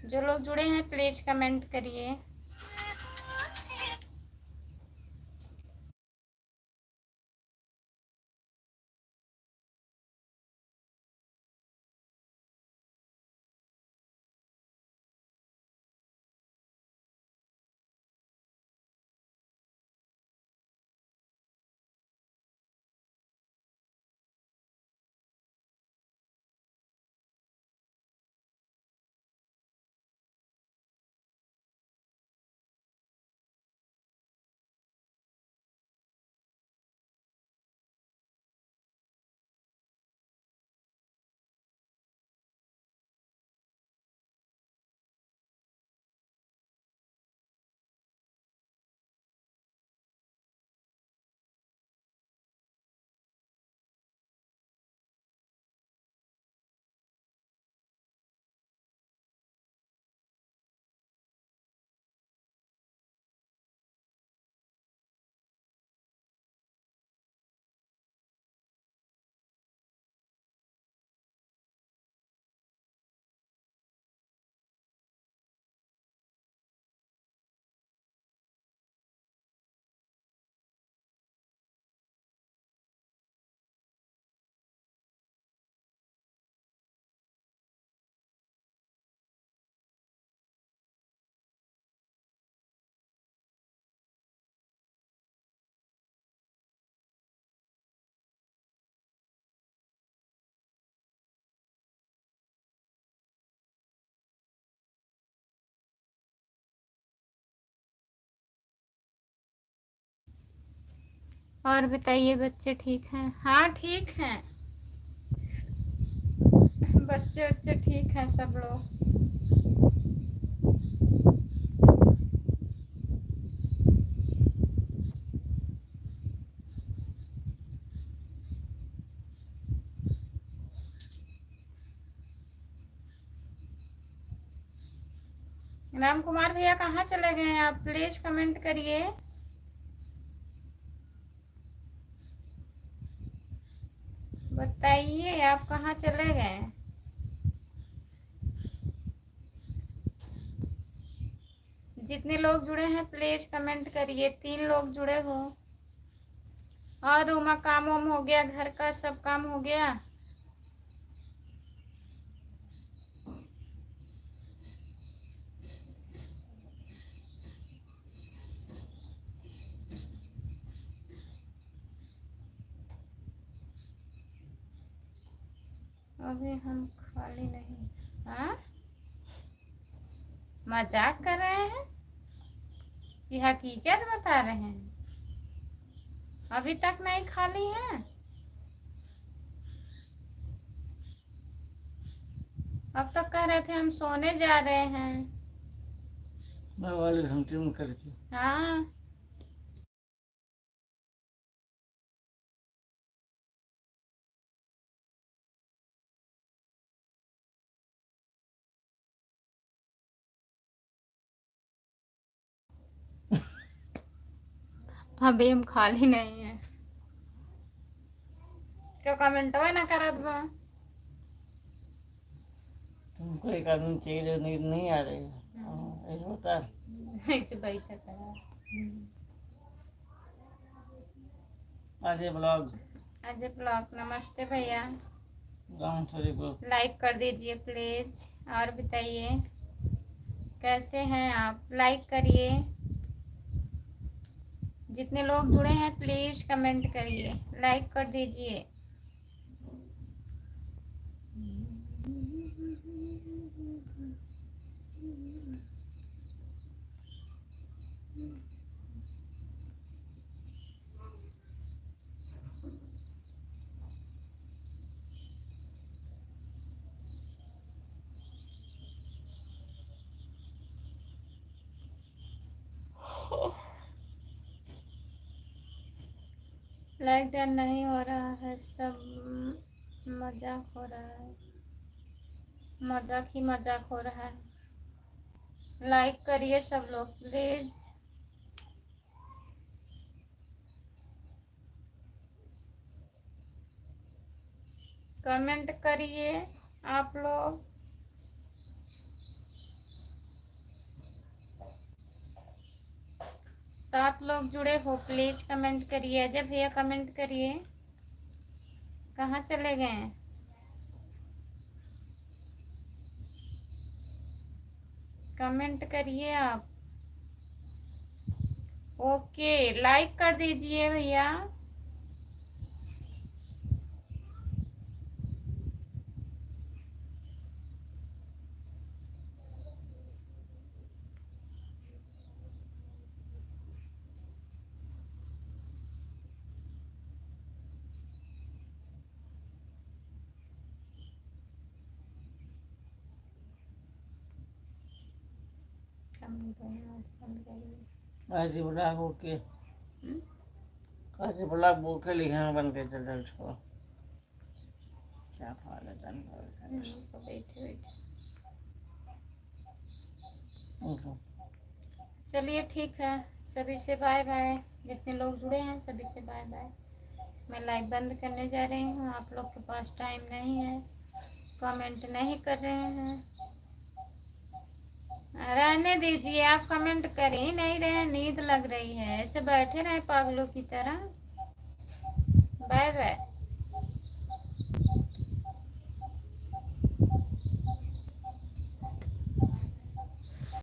जो लोग जुड़े हैं प्लीज कमेंट करिए। और बताइए बच्चे ठीक हैं? हाँ ठीक हैं, बच्चे बच्चे ठीक हैं सब लोग। राम कुमार भैया कहाँ चले गए हैं आप? प्लीज कमेंट करिए। बताइए आप कहाँ चले गए? जितने लोग जुड़े हैं प्लीज कमेंट करिए। 3 लोग जुड़े हो। और रूमा काम वाम हो गया? घर का सब काम हो गया? अभी हम खाली नहीं। हाँ, मजाक कर रहे हैं कि हकीकत बता रहे हैं? अभी तक नहीं खाली है? अब तक कह रहे थे हम सोने जा रहे हैं। मैं वाली घंटी में करके हाँ, अभी हम खाली नहीं है। क्यों कमेंट ना करत बा? तुमको एक आदमी चाहिए जो नींद नहीं आ रही है। ऐसे होता है। ऐसे बैठा करा। आज ये ब्लॉग अजय ब्लॉग। नमस्ते भैया, गाँव छोरी को लाइक कर दीजिए प्लीज। और बताइए कैसे हैं आप? लाइक करिए। जितने लोग जुड़े हैं प्लीज कमेंट करिए, लाइक कर दीजिए। लाइक डन नहीं हो रहा है, सब मजाक हो रहा है। मजाक ही मजाक हो रहा है। लाइक करिए सब लोग प्लीज। कमेंट करिए आप लोग। सात लोग जुड़े हो प्लीज कमेंट करिए। अजय भैया कमेंट करिए। कहाँ चले गए हैं? कमेंट करिए आप। ओके, लाइक कर दीजिए भैया। आज ये ब्लॉग ओके। आज ये ब्लॉग ओके लिखना बंद कर चल छोड़ो। क्या फाल है बैठे बैठे। उनको चलिए ठीक है, सभी से बाय बाय। जितने लोग जुड़े हैं सभी से बाय बाय। मैं लाइव बंद करने जा रही हूँ। आप लोग के पास टाइम नहीं है, कमेंट नहीं कर रहे हैं। रहने दीजिए, आप कमेंट कर ही नहीं रहे। नींद लग रही है, ऐसे बैठे रहे पागलों की तरह। Bye bye.